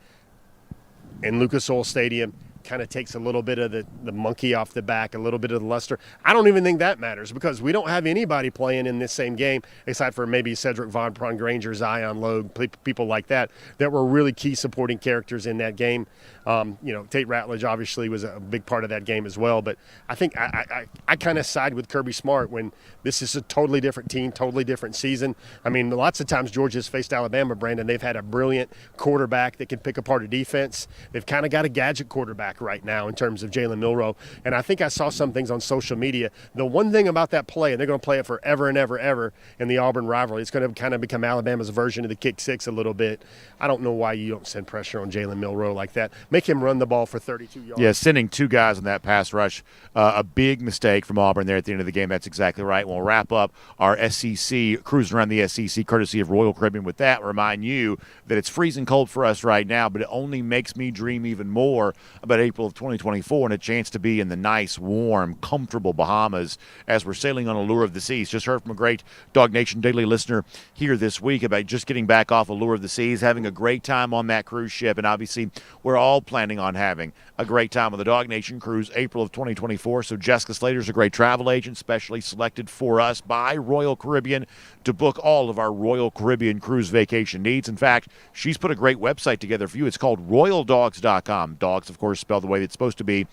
in Lucas Oil Stadium kind of takes a little bit of the monkey off the back, a little bit of the luster? I don't even think that matters, because we don't have anybody playing in this same game, except for maybe Cedric Von Granger, Zion Logue, people like that were really key supporting characters in that game. Tate Ratledge obviously was a big part of that game as well. But I think I kind of side with Kirby Smart when this is a totally different team, totally different season. I mean, lots of times Georgia's faced Alabama, Brandon. They've had a brilliant quarterback that can pick apart a defense. They've kind of got a gadget quarterback right now in terms of Jalen Milroe. And I think I saw some things on social media. The one thing about that play, and they're going to play it forever and ever in the Auburn rivalry, it's going to kind of become Alabama's version of the kick six a little bit. I don't know why you don't send pressure on Jalen Milroe like that. Make him run the ball for 32 yards. Yeah, sending 2 guys on that pass rush, a big mistake from Auburn there at the end of the game. That's exactly right. We'll wrap up our SEC, cruising around the SEC, courtesy of Royal Caribbean with that. Remind you that it's freezing cold for us right now, but it only makes me dream even more about April of 2024 and a chance to be in the nice, warm, comfortable Bahamas as we're sailing on Allure of the Seas. Just heard from a great DawgNation Daily listener here this week about just getting back off Allure of the Seas, having a great time on that cruise ship, and obviously we're all planning on having a great time on the DawgNation cruise April of 2024. So Jessica Slater's a great travel agent, specially selected for us by Royal Caribbean to book all of our Royal Caribbean cruise vacation needs. In fact, she's put a great website together for you. It's called RoyalDogs.com. Dogs, of course, spelled the way it's supposed to be.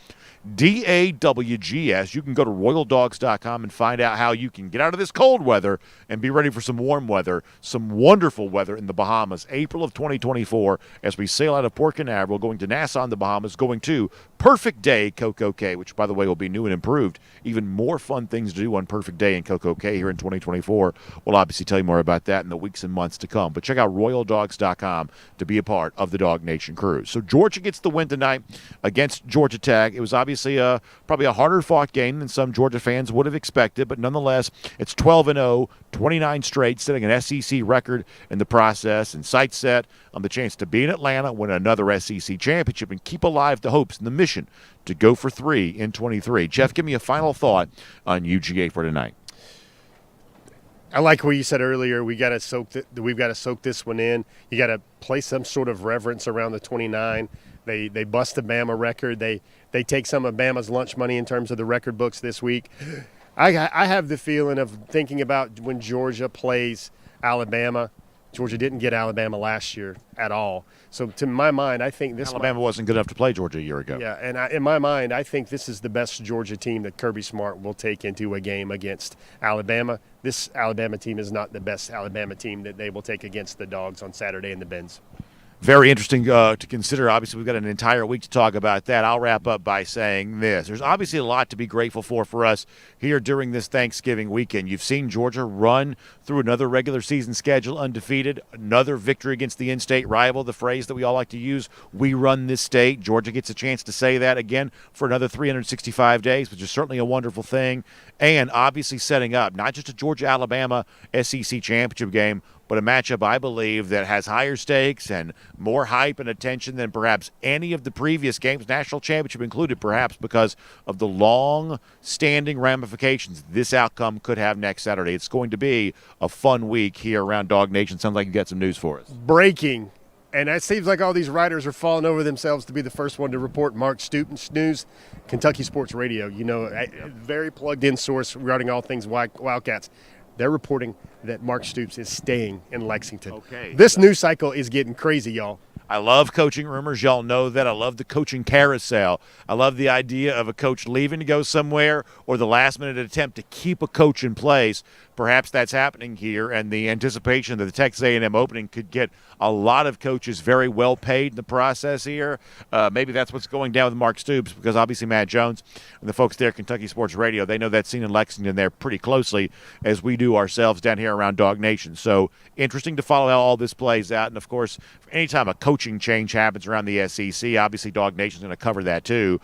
DAWGS. You can go to royaldogs.com and find out how you can get out of this cold weather and be ready for some warm weather, some wonderful weather in the Bahamas. April of 2024 as we sail out of Port Canaveral, going to Nassau in the Bahamas, going to Perfect Day Coco Cay, which, by the way, will be new and improved. Even more fun things to do on Perfect Day in Coco Cay here in 2024. We'll obviously tell you more about that in the weeks and months to come. But check out royaldogs.com to be a part of the Dog Nation cruise. So Georgia gets the win tonight against Georgia Tech. It was obviously probably a harder fought game than some Georgia fans would have expected, but nonetheless, it's 12-0, 29 straight, setting an SEC record in the process, and sights set on the chance to be in Atlanta, win another SEC championship, and keep alive the hopes and the mission to go for 3 in 23. Jeff, give me a final thought on UGA for tonight. I like what you said earlier. We've got to soak this one in. You got to place some sort of reverence around the 29. They bust the Bama record. They take some of Bama's lunch money in terms of the record books this week. I have the feeling of thinking about when Georgia plays Alabama. Georgia didn't get Alabama last year at all. So to my mind, I think Alabama wasn't good enough to play Georgia a year ago. Yeah, and in my mind, I think this is the best Georgia team that Kirby Smart will take into a game against Alabama. This Alabama team is not the best Alabama team that they will take against the Dogs on Saturday in the Benz. Very interesting to consider. Obviously, we've got an entire week to talk about that. I'll wrap up by saying this. There's obviously a lot to be grateful for us here during this Thanksgiving weekend. You've seen Georgia run through another regular season schedule undefeated, another victory against the in-state rival, the phrase that we all like to use, we run this state. Georgia gets a chance to say that again for another 365 days, which is certainly a wonderful thing. And obviously setting up not just a Georgia-Alabama SEC championship game, but a matchup, I believe, that has higher stakes and more hype and attention than perhaps any of the previous games, national championship included, perhaps because of the long-standing ramifications this outcome could have next Saturday. It's going to be a fun week here around Dog Nation. Sounds like you got some news for us. Breaking. And it seems like all these writers are falling over themselves to be the first one to report Mark Stoops' news. Kentucky Sports Radio, a very plugged-in source regarding all things Wildcats. They're reporting that Mark Stoops is staying in Lexington. Okay. This news cycle is getting crazy, y'all. I love coaching rumors. Y'all know that. I love the coaching carousel. I love the idea of a coach leaving to go somewhere or the last-minute attempt to keep a coach in place. Perhaps that's happening here, and the anticipation that the Texas A&M opening could get a lot of coaches very well paid in the process here. Maybe that's what's going down with Mark Stoops, because obviously Matt Jones and the folks there at Kentucky Sports Radio, they know that scene in Lexington there pretty closely, as we do ourselves down here around Dog Nation. So interesting to follow how all this plays out. And, of course, anytime a coaching change happens around the SEC, obviously Dog Nation's going to cover that too,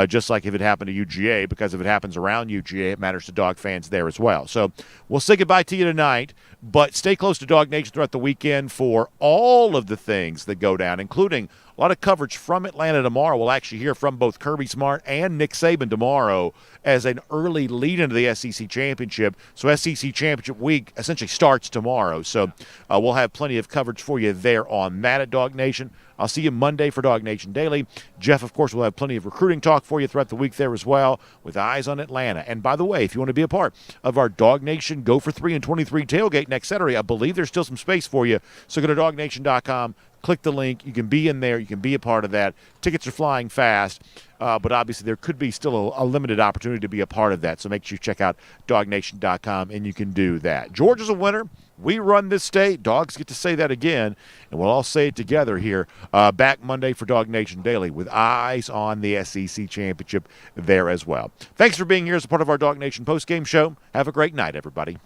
just like if it happened to UGA, because if it happens around UGA, it matters to Dog fans there as well. So we'll say goodbye to you tonight, but stay close to Dog Nation throughout the weekend for all of the things that go down, including a lot of coverage from Atlanta tomorrow. We'll actually hear from both Kirby Smart and Nick Saban tomorrow as an early lead into the SEC Championship. So SEC Championship week essentially starts tomorrow. So we'll have plenty of coverage for you there on that at Dog Nation. I'll see you Monday for Dog Nation Daily. Jeff, of course, will have plenty of recruiting talk for you throughout the week there as well, with eyes on Atlanta. And by the way, if you want to be a part of our Dog Nation Go for 3 and 23 tailgate next Saturday, I believe there's still some space for you. So go to DawgNation.com, click the link. You can be in there. You can be a part of that. Tickets are flying fast, but obviously there could be still a limited opportunity to be a part of that. So make sure you check out DawgNation.com, and you can do that. Georgia's a winner. We run this state. Dogs get to say that again, and we'll all say it together here back Monday for Dog Nation Daily with eyes on the SEC Championship there as well. Thanks for being here as a part of our Dog Nation postgame show. Have a great night, everybody.